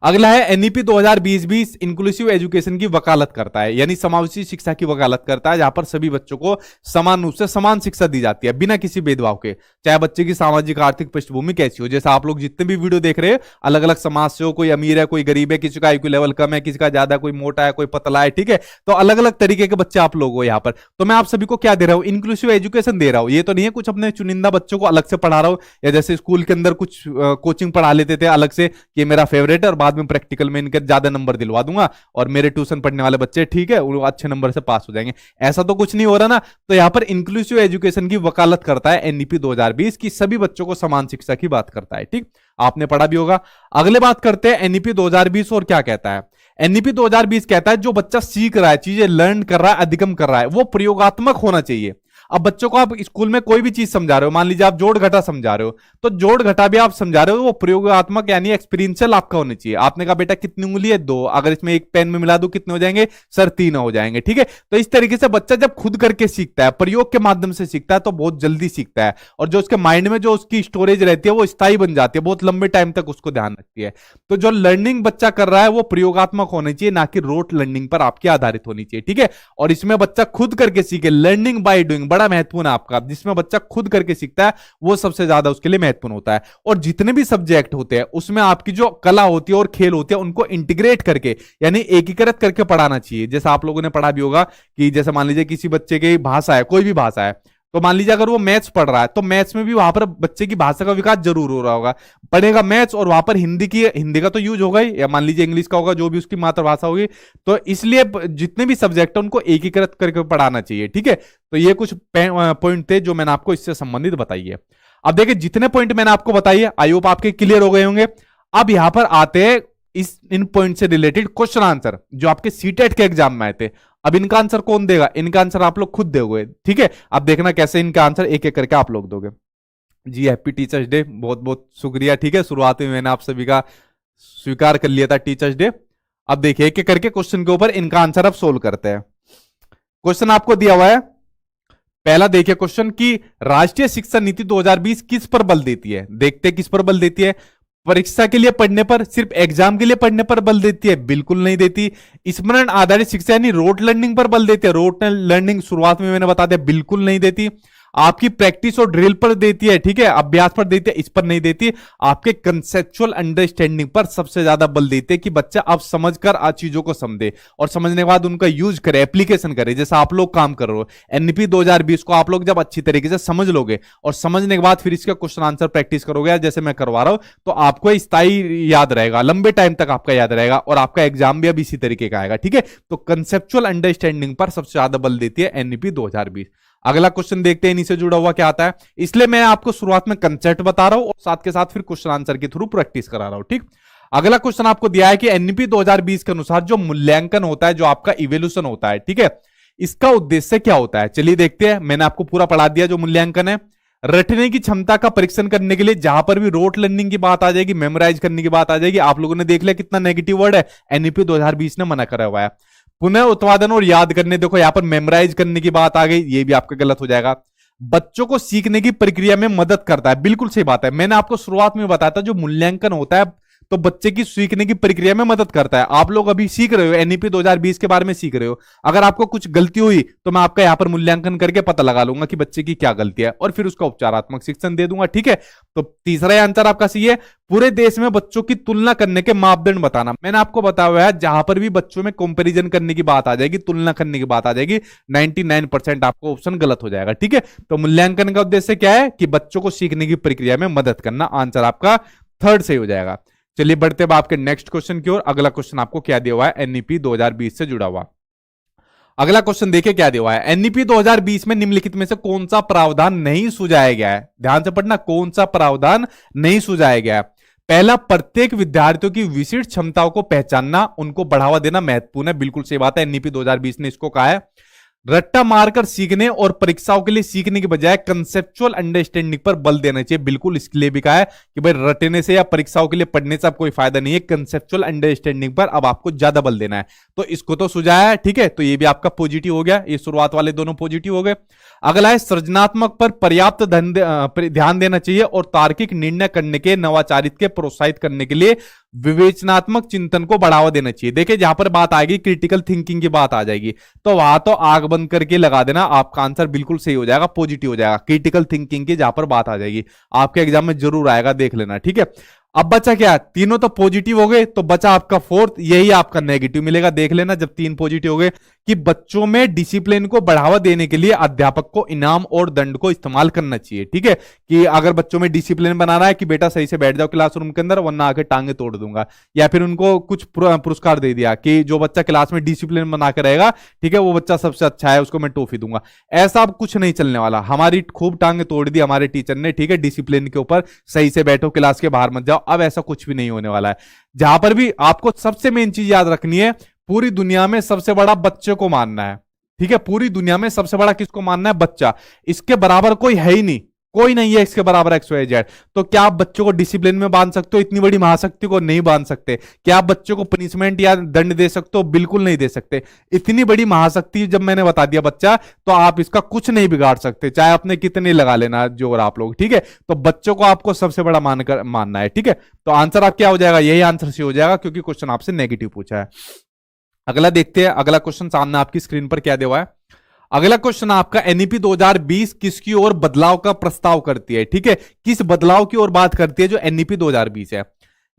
S1: अगला है एनईपी 2020 भी इंक्लूसिव एजुकेशन की वकालत करता है, यानी समावेशी शिक्षा की वकालत करता है, जहां पर सभी बच्चों को समान रूप से समान शिक्षा दी जाती है बिना किसी भेदभाव के, चाहे बच्चे की सामाजिक आर्थिक पृष्ठभूमि कैसी हो। जैसे आप लोग जितने भी वीडियो देख रहे हैं, अलग अलग समाज से हो, कोई अमीर है, कोई गरीब है, किसी का आईक्यू लेवल कम है, किसी का ज्यादा, कोई मोटा है, कोई पतला है, ठीक है। तो अलग अलग तरीके के बच्चे आप लोग हो यहाँ पर। तो मैं आप सभी को क्या दे रहा हूं, इंक्लूसिव एजुकेशन दे रहा हूं। ये तो नहीं है कुछ अपने चुनिंदा बच्चों को अलग से पढ़ा रहा हूं, या जैसे स्कूल के अंदर कुछ कोचिंग पढ़ा लेते थे अलग से कि मेरा फेवरेट है और बाद में प्रैक्टिकल में इनके ज्यादा नंबर दिलवा दूंगा और मेरे ट्यूशन पढ़ने वाले बच्चे ठीक है वो अच्छे नंबर से पास हो जाएंगे। ऐसा तो कुछ नहीं हो रहा ना। तो यहां पर इंक्लूसिव एजुकेशन की वकालत करता है एनईपी 2020 की, सभी बच्चों को समान शिक्षा की बात करता है। ठीक, आपने पढ़ा भी होगा। अगले बात करते हैं एनईपी 2020 और क्या कहता है। एनईपी 2020 कहता है जो बच्चा सीख रहा है, चीजें लर्न कर रहा है, अधिगम कर रहा है, वो प्रयोगात्मक होना चाहिए। अब बच्चों को आप स्कूल में कोई भी चीज समझा रहे हो, मान लीजिए आप जोड़ घटा समझा रहे हो, तो जोड़ घटा भी आप समझा रहे हो, वो प्रयोगात्मक यानी एक्सपीरियंशियल आपका होना चाहिए। आपने कहा बेटा कितनी उंगली है, 2, अगर इसमें एक पेन में मिला दूं कितने हो जाएंगे सर, 3 हो जाएंगे। ठीक है, तो इस तरीके से बच्चा जब खुद करके सीखता है, प्रयोग के माध्यम से सीखता है, तो बहुत जल्दी सीखता है और जो उसके माइंड में जो उसकी स्टोरेज रहती है वो स्थायी बन जाती है, बहुत लंबे टाइम तक उसको ध्यान रखती है। तो जो लर्निंग बच्चा कर रहा है वो प्रयोगात्मक होनी चाहिए, ना कि रोट लर्निंग पर आपकी आधारित होनी चाहिए। ठीक है, और इसमें बच्चा खुद करके सीखे, लर्निंग बाय डूइंग बड़ा महत्वपूर्ण है आपका, जिसमें बच्चा खुद करके सीखता है वो सबसे ज्यादा उसके लिए महत्वपूर्ण होता है। और जितने भी सब्जेक्ट होते हैं उसमें आपकी जो कला होती है और खेल होती है उनको इंटीग्रेट करके यानी एकीकृत करके पढ़ाना चाहिए। जैसे आप लोगों ने पढ़ा भी होगा कि जैसे मान लीजिए किसी बच्चे की भाषा है, कोई भी भाषा है, तो मान लीजिए अगर वो मैथ्स पढ़ रहा है तो मैथ्स में भी वहां पर बच्चे की भाषा का विकास जरूर हो रहा होगा, पढ़ेगा मैथ्स और वहां पर हिंदी का तो यूज होगा ही, या मान लीजिए इंग्लिश का होगा, जो भी उसकी मातृभाषा होगी। तो इसलिए जितने भी सब्जेक्ट है उनको एकीकृत करके पढ़ाना चाहिए। ठीक है, तो ये कुछ पॉइंट थे जो मैंने आपको इससे संबंधित बताइए। अब देखिए जितने पॉइंट मैंने आपको बताइए आई होप आपके क्लियर हो गए होंगे। अब यहां पर आते हैं इन पॉइंट से रिलेटेड क्वेश्चन आंसर जो आपके सीटेट के एग्जाम में आए थे। अब इनका आंसर कौन देगा, इनका आंसर आप लोग खुद दोगे। ठीक है, अब देखना कैसे इनका आंसर एक एक करके आप लोग दोगे। जी हैप्पी टीचर्स डे, बहुत बहुत शुक्रिया। ठीक है, शुरुआत में मैंने आप सभी का स्वीकार कर लिया था टीचर्स डे। अब देखिए एक एक करके क्वेश्चन के ऊपर इनका आंसर अब सोल्व करते हैं। क्वेश्चन आपको दिया हुआ है, पहला देखिए क्वेश्चन की राष्ट्रीय शिक्षा नीति 2020 किस पर बल देती है। देखते हैं किस पर बल देती है। परीक्षा के लिए पढ़ने पर, सिर्फ एग्जाम के लिए पढ़ने पर बल देती है, बिल्कुल नहीं देती। स्मरण आधारित शिक्षा यानी रोट लर्निंग पर बल देती है, रोट लर्निंग शुरुआत में मैंने बता दिया बिल्कुल नहीं देती। आपकी प्रैक्टिस और ड्रिल पर देती है, ठीक है, अभ्यास पर देती है, इस पर नहीं देती। आपके कंसेप्चुअल अंडरस्टैंडिंग पर सबसे ज्यादा बल देते हैं कि बच्चा अब समझकर चीजों को समझे और समझने के बाद उनका यूज करे, एप्लीकेशन करे। जैसा आप लोग काम कर रहे हो, एनईपी 2020 को आप लोग जब अच्छी तरीके से समझ लोगे और समझने के बाद फिर इसका क्वेश्चन आंसर प्रैक्टिस करोगे, जैसे मैं करवा रहा हूं, तो आपको स्थायी याद रहेगा, लंबे टाइम तक आपका याद रहेगा और आपका एग्जाम भी अब इसी तरीके का आएगा। ठीक है, तो कंसेप्चुअल अंडरस्टैंडिंग पर सबसे ज्यादा बल देती है एनईपी 2020। अगला क्वेश्चन देखते हैं इन्हीं से जुड़ा हुआ क्या आता है। इसलिए मैं आपको शुरुआत में कंसेप्ट बता रहा हूं और साथ के साथ फिर क्वेश्चन आंसर के थ्रू प्रैक्टिस करा रहा हूं। ठीक, अगला क्वेश्चन आपको दिया है कि एनईपी 2020 के अनुसार जो मूल्यांकन होता है, जो आपका इवोल्यूशन होता है, ठीक है, इसका उद्देश्य क्या होता है। चलिए देखते हैं, मैंने आपको पूरा पढ़ा दिया। जो मूल्यांकन है रटने की क्षमता का परीक्षण करने के लिए, जहां पर भी रोट लर्निंग की बात आ जाएगी, मेमोराइज करने की बात आ जाएगी, आप लोगों ने देख लिया कितना नेगेटिव वर्ड है, एनईपी 2020 ने मना करा हुआ है। पुनः उत्पादन और याद करने, देखो यहां पर मेमोराइज करने की बात आ गई, ये भी आपका गलत हो जाएगा। बच्चों को सीखने की प्रक्रिया में मदद करता है, बिल्कुल सही बात है। मैंने आपको शुरुआत में बताया था जो मूल्यांकन होता है तो बच्चे की सीखने की प्रक्रिया में मदद करता है। आप लोग अभी सीख रहे हो, एनईपी 2020 के बारे में सीख रहे हो, अगर आपको कुछ गलती हुई तो मैं आपका यहां पर मूल्यांकन करके पता लगा लूंगा कि बच्चे की क्या गलती है और फिर उसका उपचारात्मक शिक्षण दे दूंगा। ठीक है, तो तीसरा आंसर आपका सही है। पूरे देश में बच्चों की तुलना करने के मापदंड बताना, मैंने आपको बताया हुआ है जहां पर भी बच्चों में कंपैरिजन करने की बात आ जाएगी, तुलना करने की बात आ जाएगी, 99% आपको ऑप्शन गलत हो जाएगा। ठीक है, तो मूल्यांकन का उद्देश्य क्या है कि बच्चों को सीखने की प्रक्रिया में मदद करना, आंसर आपका थर्ड सही हो जाएगा। चलिए बढ़ते हैं आपके नेक्स्ट क्वेश्चन की ओर। अगला क्वेश्चन आपको क्या दिया हुआ है एनईपी 2020 से जुड़ा हुआ। अगला क्वेश्चन देखिए क्या दिया हुआ है। एनईपी 2020 में निम्नलिखित में से कौन सा प्रावधान नहीं सुझाया गया है। ध्यान से पढ़ना, कौन सा प्रावधान नहीं सुझाया गया है। पहला, प्रत्येक विद्यार्थियों की विशिष्ट क्षमताओं को पहचानना, उनको बढ़ावा देना महत्वपूर्ण है, बिल्कुल सही बात है, एनईपी 2020 ने इसको कहा है। रट्टा मारकर सीखने और परीक्षाओं के लिए सीखने के बजाय कंसेप्चुअल अंडरस्टैंडिंग पर बल देना चाहिए, बिल्कुल इसके लिए भी कहा है कि भाई रटने से या परीक्षाओं के लिए पढ़ने से अब कोई फायदा नहीं है, कंसेप्चुअल अंडरस्टैंडिंग पर अब आपको ज्यादा बल देना है। तो इसको तो सुझाया है, ठीक है, तो ये भी आपका पॉजिटिव हो गया, ये शुरुआत वाले दोनों पॉजिटिव हो गए। अगला है सृजनात्मक पर पर्याप्त ध्यान देना चाहिए और तार्किक निर्णय करने के नवाचारित के प्रोत्साहित करने के लिए विवेचनात्मक चिंतन को बढ़ावा देना चाहिए। देखिए जहां पर बात आएगी क्रिटिकल थिंकिंग की बात आ जाएगी, तो वहां तो आंख बंद करके लगा देना, आपका आंसर बिल्कुल सही हो जाएगा, पॉजिटिव हो जाएगा। क्रिटिकल थिंकिंग की जहां पर बात आ जाएगी आपके एग्जाम में जरूर आएगा, देख लेना, ठीक है। अब बचा क्या, तीनों तो पॉजिटिव हो गए, तो बचा आपका फोर्थ, यही आपका नेगेटिव मिलेगा, देख लेना जब तीन पॉजिटिव हो गए, कि बच्चों में डिसिप्लिन को बढ़ावा देने के लिए अध्यापक को इनाम और दंड को इस्तेमाल करना चाहिए, ठीक है। कि अगर बच्चों में डिसिप्लिन बनाना है कि बेटा सही से बैठ जाओ क्लासरूम के अंदर वरना आके टांगे तोड़ दूंगा, या फिर उनको कुछ पुरस्कार दे दिया कि जो बच्चा क्लास में डिसिप्लिन बना के रहेगा, ठीक है, वो बच्चा सबसे अच्छा है, उसको मैं टॉफी दूंगा। ऐसा अब कुछ नहीं चलने वाला, हमारी खूब टांगे तोड़ दी हमारे टीचर ने, ठीक है, डिसिप्लिन के ऊपर, सही से बैठो क्लास के बाहर मत जाओ। अब ऐसा कुछ भी नहीं होने वाला है। जहां पर भी आपको सबसे मेन चीज याद रखनी है, पूरी दुनिया में सबसे बड़ा बच्चे को मानना है, ठीक है। पूरी दुनिया में सबसे बड़ा किसको मानना है, बच्चा। इसके बराबर कोई है ही नहीं, कोई नहीं है इसके बराबर एक्स वाई जेड। तो क्या आप बच्चों को डिसिप्लिन में बांध सकते हो, इतनी बड़ी महाशक्ति को नहीं बांध सकते। क्या आप बच्चों को पनिशमेंट या दंड दे सकते हो, बिल्कुल नहीं दे सकते। इतनी बड़ी महाशक्ति जब मैंने बता दिया बच्चा, तो आप इसका कुछ नहीं बिगाड़ सकते, चाहे आपने कितने लगा लेना जोर आप लोग, ठीक है। तो बच्चों को आपको सबसे बड़ा मानना है, ठीक है। तो आंसर आप क्या हो जाएगा, यही आंसर से हो जाएगा, क्योंकि क्वेश्चन आपसे नेगेटिव पूछा है। अगला देखते हैं, अगला क्वेश्चन सामने आपकी स्क्रीन पर क्या दिया है। अगला क्वेश्चन आपका एनईपी 2020 किसकी ओर बदलाव का प्रस्ताव करती है, ठीक है। किस बदलाव की ओर बात करती है जो एनईपी 2020 है।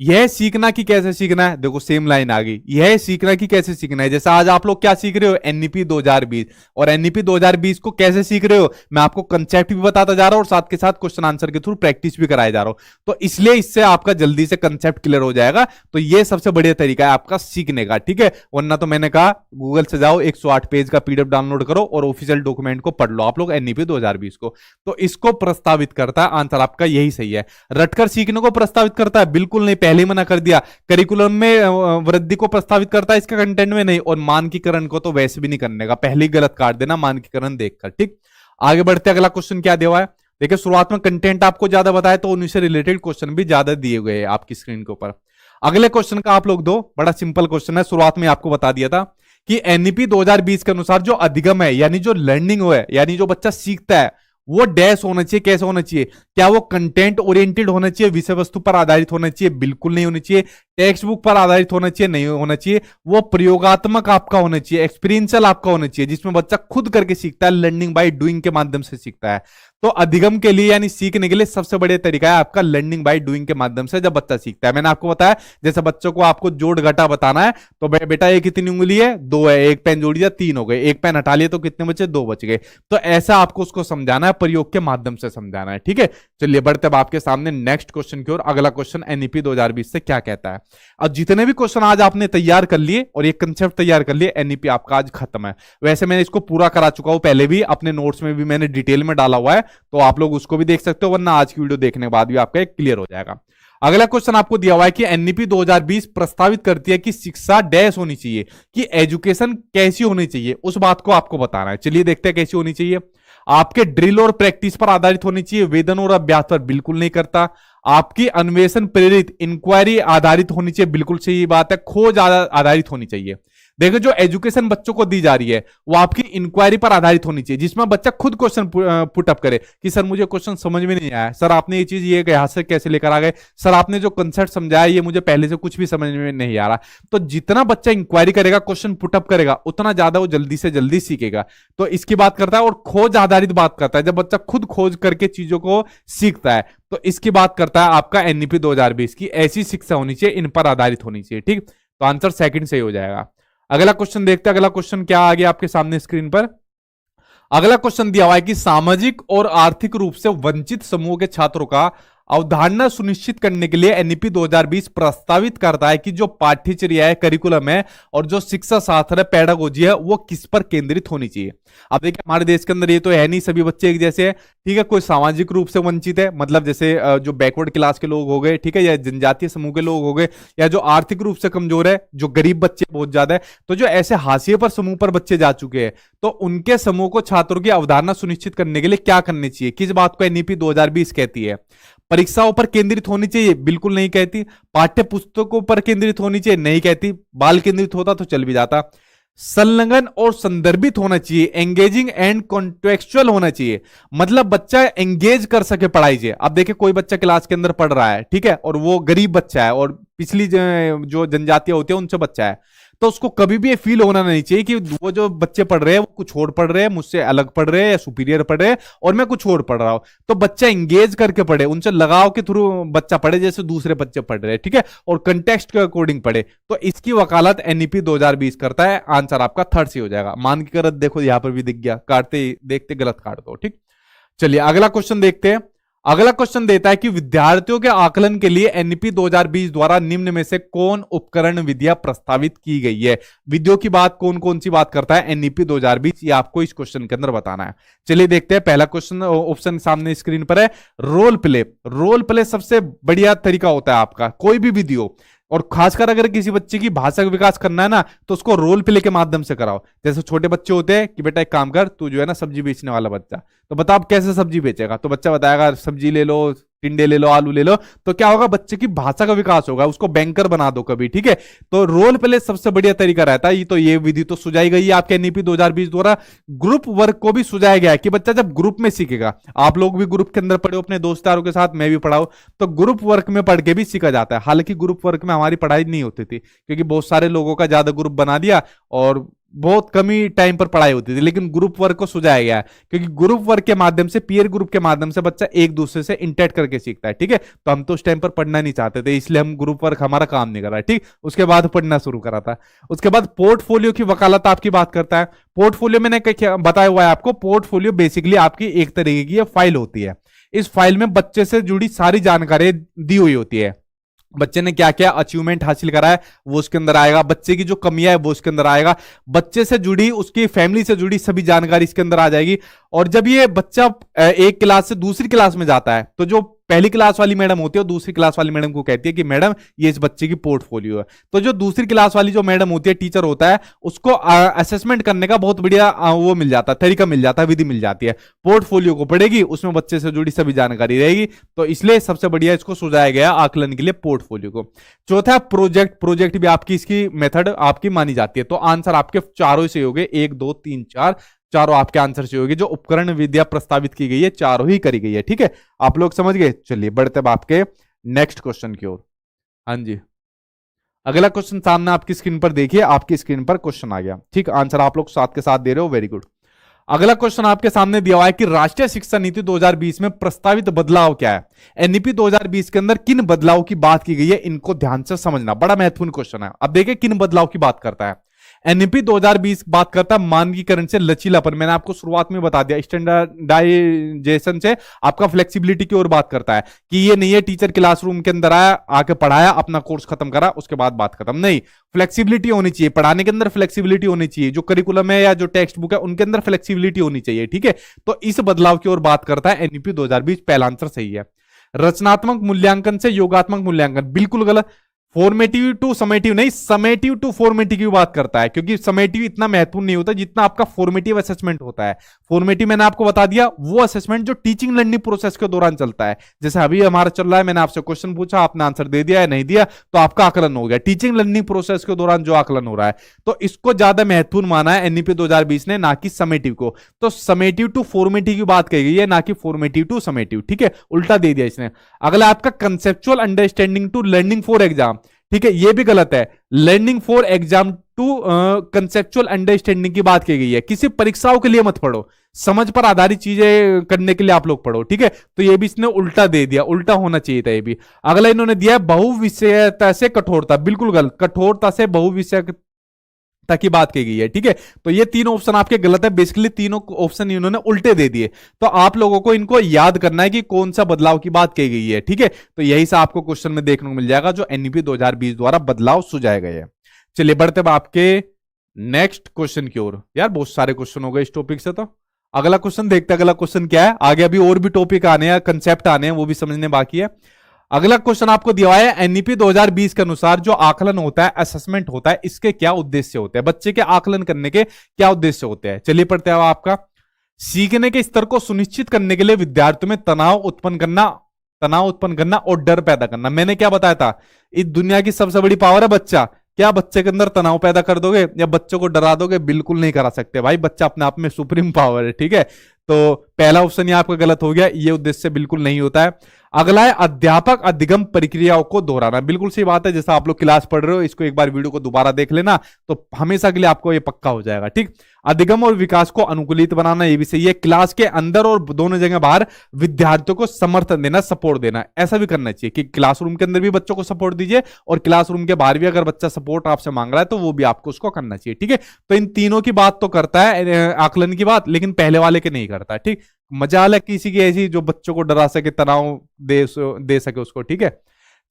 S1: यह सीखना कि कैसे सीखना है, देखो सेम लाइन आ गई, यह सीखना कि कैसे सीखना है। जैसे आज आप लोग क्या सीख रहे हो, एनईपी 2020, और एनईपी 2020 को कैसे सीख रहे हो, मैं आपको कंसेप्ट भी बताता जा रहा हूं और साथ के साथ क्वेश्चन आंसर के थ्रू प्रैक्टिस भी कराया जा रहा हूं। तो इसलिए इससे आपका जल्दी से कंसेप्ट क्लियर हो जाएगा। तो यह सबसे बढ़िया तरीका है आपका सीखने का, ठीक है। वरना तो मैंने कहा गूगल से जाओ, 108 पेज का पीडीएफ डाउनलोड करो और ऑफिशियल डॉक्यूमेंट को पढ़ लो आप लोग एनईपी 2020 को। तो इसको प्रस्तावित करता है, आंसर आपका यही सही है। रटकर सीखने को प्रस्तावित करता है, बिल्कुल नहीं, पहले ही मना कर दिया। करिकुलम में वृद्धि को प्रस्तावित करता है, इसका कंटेंट में नहीं। और मानकीकरण को तो वैसे भी नहीं करने का, पहले ही गलत काट देना मानकीकरण देखकर, ठीक। आगे बढ़ते अगला क्वेश्चन क्या दिया हुआ है। देखिए शुरुआत में कंटेंट आपको ज्यादा बताया, तो उनसे रिलेटेड क्वेश्चन भी ज्यादा दिए गए हैं आपकी स्क्रीन के ऊपर। अगले क्वेश्चन का आप लोग दो, बड़ा सिंपल क्वेश्चन है, शुरुआत में आपको बता दिया था कि एनईपी 2020 के अनुसार जो अधिगम है, यानी जो लर्निंग है, यानी जो बच्चा सीखता है, वो डैश होना चाहिए, कैसे होना चाहिए। क्या वो कंटेंट ओरिएंटेड होना चाहिए, विषय वस्तु पर आधारित होना चाहिए, बिल्कुल नहीं होनी चाहिए। टेक्स्ट बुक पर आधारित होना चाहिए, नहीं होना चाहिए। वो प्रयोगात्मक आपका होना चाहिए, एक्सपीरियंशियल आपका होना चाहिए, जिसमें बच्चा खुद करके सीखता है, लर्निंग बाय डूइंग के माध्यम से सीखता है। तो अधिगम के लिए यानी सीखने के लिए सबसे बढ़िया तरीका है आपका लर्निंग बाय डूइंग के माध्यम से, जब बच्चा सीखता है। मैंने आपको बताया जैसे बच्चों को आपको जोड़ घटा बताना है, तो बेटा ये कितनी उंगली है, 2 है, एक पेन जोड़ दिया 3 हो गए, एक पेन हटा लिया तो कितने बचे, 2 बच गए। तो ऐसा आपको उसको समझाना है, प्रयोग के माध्यम से समझाना है, ठीक है। चलिए बढ़ते अब आपके सामने नेक्स्ट क्वेश्चन की ओर। अगला क्वेश्चन एनईपी 2020 से क्या कहता है। अब जितने भी क्वेश्चन आज आपने तैयार कर लिए और ये कंसेप्ट तैयार कर लिए, एनईपी आपका आज खत्म है। वैसे मैंने इसको पूरा करा चुका हूं पहले भी, अपने नोट्स में भी मैंने डिटेल में डाला हुआ है, तो आप लोग उसको भी देख सकते हो, वरना आज की वीडियो देखने के बाद भी आपका क्लियर हो जाएगा। अगला क्वेश्चन आपको दिया हुआ है कि एनईपी 2020 प्रस्तावित करती है कि शिक्षा डैश होनी चाहिए, कि एजुकेशन कैसी होनी चाहिए, उस बात को आपको बताना है। चलिए देखते हैं कैसी होनी चाहिए। आपके ड्रिल और प्रैक्टिस पर आधारित होनी चाहिए, वेदन और अभ्यास पर बिल्कुल नहीं करता। आपकी अन्वेषण प्रेरित इंक्वायरी आधारित होनी चाहिए, बिल्कुल सही बात है। खोज आधारित होनी चाहिए। देखो जो एजुकेशन बच्चों को दी जा रही है वो आपकी इंक्वायरी पर आधारित होनी चाहिए, जिसमें बच्चा खुद क्वेश्चन पुटअप करे कि सर मुझे क्वेश्चन समझ में नहीं आया, सर आपने ये चीज ये यहां से कैसे लेकर आ गए, सर आपने जो कंसेप्ट समझाया ये मुझे पहले से कुछ भी समझ में नहीं आ रहा। तो जितना बच्चा इंक्वायरी करेगा, क्वेश्चन पुटअप करेगा, उतना ज्यादा वो जल्दी से जल्दी सीखेगा। तो इसकी बात करता है। और खोज आधारित बात करता है, जब बच्चा खुद खोज करके चीजों को सीखता है, तो इसकी बात करता है आपका एनईपी 2020 की ऐसी शिक्षा होनी चाहिए, इन पर आधारित होनी चाहिए, ठीक। तो आंसर सेकंड सही हो जाएगा। अगला क्वेश्चन देखते हैं। अगला क्वेश्चन क्या आ गया आपके सामने स्क्रीन पर। अगला क्वेश्चन दिया हुआ है कि सामाजिक और आर्थिक रूप से वंचित समूह के छात्रों का अवधारणा सुनिश्चित करने के लिए एनईपी 2020 प्रस्तावित करता है कि जो पाठ्यचर्या है, करिकुलम है और जो शिक्षा शास्त्र है, पेडागोजी है, वो किस पर केंद्रित होनी चाहिए। अब देखिए हमारे देश के अंदर ये तो है नहीं सभी बच्चे एक जैसे हैं, ठीक है। कोई सामाजिक रूप से वंचित है, मतलब जैसे जो बैकवर्ड क्लास के लोग हो गए, ठीक है, या जनजातीय समूह के लोग हो गए, या जो आर्थिक रूप से कमजोर है, जो गरीब बच्चे बहुत ज्यादा है, तो जो ऐसे हाशिए पर समूह पर बच्चे जा चुके हैं, तो उनके समूह को छात्रों की अवधारणा सुनिश्चित करने के लिए क्या करनी चाहिए। किस बात को एनईपी 2020 कहती है। परीक्षाओं पर केंद्रित होनी चाहिए, बिल्कुल नहीं कहती। पाठ्य पुस्तकों पर केंद्रित होनी चाहिए, नहीं कहती। बाल केंद्रित होता तो चल भी जाता। संलग्न और संदर्भित होना चाहिए, एंगेजिंग एंड कॉन्टेक्चुअल होना चाहिए, मतलब बच्चा एंगेज कर सके पढ़ाई से। अब देखिए कोई बच्चा क्लास के अंदर पढ़ रहा है, ठीक है, और वो गरीब बच्चा है और पिछली जो जनजातियां होती है उनसे बच्चा है, तो उसको कभी भी ये फील होना नहीं चाहिए कि वो जो बच्चे पढ़ रहे हैं वो कुछ और पढ़ रहे हैं, मुझसे अलग पढ़ रहे हैं या सुपीरियर पढ़ रहे हैं और मैं कुछ और पढ़ रहा हूं। तो बच्चा इंगेज करके पढ़े, उनसे लगाव के थ्रू बच्चा पढ़े जैसे दूसरे बच्चे पढ़ रहे हैं, ठीक है, और कंटेक्स्ट के अकॉर्डिंग पढ़े। तो इसकी वकालत एनईपी 2020 करता है। आंसर आपका थर्ड से हो जाएगा। मानकीकृत देखो यहां पर भी दिख गया, काटते देखते गलत काट दो, ठीक। चलिए अगला क्वेश्चन देखते हैं। अगला क्वेश्चन देता है कि विद्यार्थियों के आकलन के लिए एनईपी 2020 द्वारा निम्न में से कौन उपकरण विधियां प्रस्तावित की गई है। विधियों की बात कौन कौन सी बात करता है एनईपी 2020, ये आपको इस क्वेश्चन के अंदर बताना है। चलिए देखते हैं। पहला क्वेश्चन ऑप्शन सामने स्क्रीन पर है, रोल प्ले। रोल प्ले सबसे बढ़िया तरीका होता है आपका, कोई भी विधि हो, और खासकर अगर किसी बच्चे की भाषा का विकास करना है ना, तो उसको रोल प्ले के माध्यम से कराओ। जैसे छोटे बच्चे होते हैं कि बेटा एक काम कर, तू जो है ना सब्जी बेचने वाला बच्चा, तो बता आप कैसे सब्जी बेचेगा, तो बच्चा बताएगा सब्जी ले लो, टिंडे ले लो, आलू ले लो, तो क्या होगा, बच्चे की भाषा का विकास होगा। उसको बैंकर बना दो कभी, ठीक है। तो रोल प्ले सबसे बढ़िया तरीका रहता है। ये विधि तो सुझाई गई है आपके एनईपी 2020 द्वारा। ग्रुप वर्क को भी सुझाया गया है कि बच्चा जब ग्रुप में सीखेगा, आप लोग भी ग्रुप के अंदर पढ़े अपने दोस्तों के साथ, मैं भी पढ़ाऊं, तो ग्रुप वर्क में पढ़ के भी सीखा जाता है। हालांकि ग्रुप वर्क में हमारी पढ़ाई नहीं होती थी क्योंकि बहुत सारे लोगों का ज्यादा ग्रुप बना दिया और बहुत कम ही टाइम पर पढ़ाई होती थी, लेकिन ग्रुप वर्क को सुझाया गया है क्योंकि ग्रुप वर्क के माध्यम से, पीयर ग्रुप के माध्यम से बच्चा एक दूसरे से इंटरेक्ट करके सीखता है, ठीक है। तो हम तो उस टाइम पर पढ़ना नहीं चाहते थे, इसलिए हम ग्रुप वर्क हमारा काम नहीं कर रहा, ठीक। उसके बाद पढ़ना शुरू करा था। उसके बाद पोर्टफोलियो की वकालत आपकी बात करता है। पोर्टफोलियो मैंने बताया हुआ है आपको, पोर्टफोलियो बेसिकली आपकी एक तरीके की फाइल होती है। इस फाइल में बच्चे से जुड़ी सारी जानकारी दी हुई होती है। बच्चे ने क्या क्या अचीवमेंट हासिल करा है वो उसके अंदर आएगा, बच्चे की जो कमियां है वो उसके अंदर आएगा, बच्चे से जुड़ी, उसकी फैमिली से जुड़ी सभी जानकारी इसके अंदर आ जाएगी। और जब ये बच्चा एक क्लास से दूसरी क्लास में जाता है, तो जो पहली क्लास वाली मैडम होती है, दूसरी क्लास वाली मैडम को कहती है कि मैडम ये इस बच्चे की पोर्टफोलियो है। तो जो दूसरी क्लास वाली जो मैडम होती है, टीचर होता है, उसको असेसमेंट करने का बहुत बढ़िया वो मिल जाता है, तरीका मिल जाता है, विधि मिल जाती है। पोर्टफोलियो को पढ़ेगी, उसमें बच्चे से जुड़ी सभी जानकारी रहेगी, तो इसलिए सबसे बढ़िया इसको सुझाया गया आकलन के लिए पोर्टफोलियो को। चौथा प्रोजेक्ट। प्रोजेक्ट भी आपकी इसकी मेथड आपकी मानी जाती है। तो आंसर आपके चारों से हो गए, 1 2 3 4, चारों आपके आंसर से होगी। जो उपकरण विधियां प्रस्तावित की गई है चारों ही करी गई है, ठीक है। आप लोग समझ गए। चलिए बढ़ते अब आपके नेक्स्ट क्वेश्चन की ओर। हाँ जी, अगला क्वेश्चन सामने आपकी स्क्रीन पर देखिए, आपकी स्क्रीन पर क्वेश्चन आ गया, ठीक। आंसर आप लोग साथ के साथ दे रहे हो, वेरी गुड। अगला क्वेश्चन आपके सामने दिया हुआ है कि राष्ट्रीय शिक्षा नीति 2020 में प्रस्तावित बदलाव क्या है। एनईपी 2020 के अंदर किन बदलाव की बात की गई है, इनको ध्यान से समझना, बड़ा महत्वपूर्ण क्वेश्चन है। अब देखिए किन बदलाव की बात करता है एनईपी 2020। बात करता है मानकीकरण से लचीलापन। मैंने आपको शुरुआत में बता दिया, स्टैंडर्डाइजेशन से आपका फ्लेक्सिबिलिटी की ओर बात करता है कि ये नहीं है टीचर क्लासरूम के अंदर आया, आके पढ़ाया, अपना कोर्स खत्म करा, उसके बाद बात खत्म। नहीं, फ्लेक्सिबिलिटी होनी चाहिए, पढ़ाने के अंदर फ्लेक्सिबिलिटी होनी चाहिए, जो करिकुलम है या जो टेक्स्ट बुक है उनके अंदर फ्लेक्सिबिलिटी होनी चाहिए, ठीक है। तो इस बदलाव की ओर बात करता है एनईपी 2020, पहला आंसर सही है। रचनात्मक मूल्यांकन से योगात्मक मूल्यांकन, बिल्कुल गलत। फॉर्मेटिव टू समेटिव नहीं, समेटिव टू फॉर्मेटिव की बात करता है, क्योंकि समेटिव इतना महत्वपूर्ण नहीं होता जितना आपका फॉर्मेटिव असेसमेंट होता है। फॉर्मेटिव मैंने आपको बता दिया, वो असेसमेंट जो टीचिंग लर्निंग प्रोसेस के दौरान चलता है। जैसे अभी हमारा चल रहा है, मैंने आपसे क्वेश्चन पूछा, आपने आंसर दे दिया या नहीं दिया, तो आपका आकलन हो गया। टीचिंग लर्निंग प्रोसेस के दौरान जो आकलन हो रहा है, तो इसको ज्यादा महत्वपूर्ण माना है एनईपी 2020 ने, ना कि समेटिव को। तो समेटिव टू फॉर्मेटिव की बात कही गई है, ना कि फॉर्मेटिव टू समेटिव, ठीक है, उल्टा दे दिया इसने। अगला आपका conceptual understanding to learning for exam, ठीक है, ये भी गलत है। Learning for exam to conceptual understanding की बात की गई है। किसी परीक्षाओं के लिए मत पढ़ो, समझ पर आधारित चीजें करने के लिए आप लोग पढ़ो, ठीक है। तो ये भी इसने उल्टा दे दिया, उल्टा होना चाहिए था ये भी। अगला इन्होंने दिया बहुविषयता से कठोरता, बिल्कुल गलत। कठोरता से बहुविषयता की बात की गई है, ठीक है। तो ये तीनों ऑप्शन आपके गलत है, बेसिकली तीनों ऑप्शन इन्होंने उल्टे दे दिए। तो आप लोगों को इनको याद करना है कि कौन सा बदलाव की बात की गई है, ठीक है। तो यही से आपको क्वेश्चन में देखने को मिल जाएगा जो एनईपी 2020 द्वारा बदलाव सुझाए गए हैं। चलिए बढ़ते हैं आपके नेक्स्ट क्वेश्चन की ओर। यार बहुत सारे क्वेश्चन हो गए इस टॉपिक से, तो अगला क्वेश्चन देखते हैं। अगला क्वेश्चन क्या है, आगे अभी और भी टॉपिक आने हैं, कंसेप्ट आने हैं, वो भी समझने बाकी है। अगला क्वेश्चन आपको दिया है एनईपी 2020 के अनुसार जो आकलन होता है, असेसमेंट होता है, इसके क्या उद्देश्य होते हैं, बच्चे के आकलन करने के क्या उद्देश्य होते हैं। चलिए पढ़ते हैं आपका। सीखने के स्तर को सुनिश्चित करने के लिए विद्यार्थियों में तनाव उत्पन्न करना और डर पैदा करना। मैंने क्या बताया था, इस दुनिया की सबसे बड़ी पावर है बच्चा, क्या बच्चे के अंदर तनाव पैदा कर दोगे या बच्चों को डरा दोगे? बिल्कुल नहीं करा सकते भाई, बच्चा अपने आप में सुप्रीम पावर है, ठीक है। तो पहला ऑप्शन ये आपका गलत हो गया, ये उद्देश्य बिल्कुल नहीं होता है। अगला है अध्यापक अधिगम प्रक्रियाओं को दोहराना। बिल्कुल सही बात है, जैसा आप लोग क्लास पढ़ रहे हो, इसको एक बार वीडियो को दोबारा देख लेना तो हमेशा के लिए आपको ये पक्का हो जाएगा, ठीक। अधिगम और विकास को अनुकूलित बनाना, ये भी सही है। क्लास के अंदर और दोनों जगह बाहर विद्यार्थियों को समर्थन देना, सपोर्ट देना, ऐसा भी करना चाहिए कि क्लासरूम के अंदर भी बच्चों को सपोर्ट दीजिए और क्लासरूम के बाहर भी अगर बच्चा सपोर्ट आपसे मांग रहा है तो वो भी आपको उसको करना चाहिए, ठीक है। तो इन तीनों की बात तो करता है आकलन की बात, लेकिन पहले वाले के नहीं करता, ठीक। मजाल है किसी की ऐसी जो बच्चों को डरा सके, तनाव दे सके उसको, ठीक है।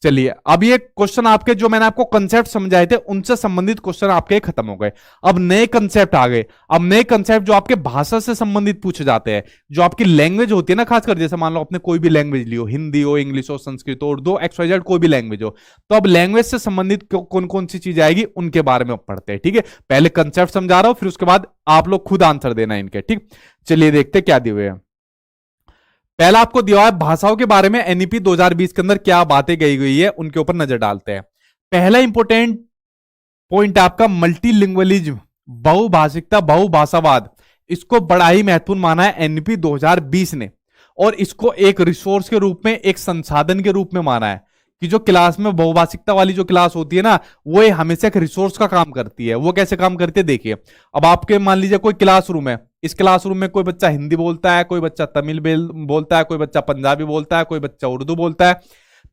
S1: चलिए, अब ये क्वेश्चन आपके जो मैंने आपको कंसेप्ट समझाए थे उनसे संबंधित क्वेश्चन आपके खत्म हो गए। अब नए कंसेप्ट आ गए। अब नए कंसेप्ट जो आपके भाषा से संबंधित पूछे जाते हैं, जो आपकी लैंग्वेज होती है ना, खासकर जैसे मान लो आपने कोई भी लैंग्वेज ली हो, हिंदी हो, इंग्लिश हो, संस्कृत हो, उर्दू, XYZ कोई भी लैंग्वेज हो, तो अब लैंग्वेज से संबंधित कौन कौन सी चीज आएगी उनके बारे में पढ़ते हैं, ठीक है। पहले कंसेप्ट समझा रहा हूं, फिर उसके बाद आप लोग खुद आंसर देना इनके, ठीक। चलिए देखते क्या दिए हुए हैं। पहला आपको दिया है भाषाओं के बारे में एनईपी 2020 के अंदर क्या बातें कही गई है, उनके ऊपर नजर डालते हैं। पहला इंपॉर्टेंट पॉइंट आपका मल्टीलिंग्वलिज्म, बहुभाषिकता, बहुभाषावाद। इसको बड़ा ही महत्वपूर्ण माना है एनईपी 2020 ने, और इसको एक रिसोर्स के रूप में, एक संसाधन के रूप में माना है कि जो क्लास में बहुभाषिकता वाली जो क्लास होती है ना, वो हमेशा एक रिसोर्स का काम करती है। वो कैसे काम करती है देखिए। अब आपके मान लीजिए कोई क्लासरूम है, इस क्लासरूम में कोई बच्चा हिंदी बोलता है, कोई बच्चा तमिल बोलता है, कोई बच्चा पंजाबी बोलता है, कोई बच्चा उर्दू बोलता है।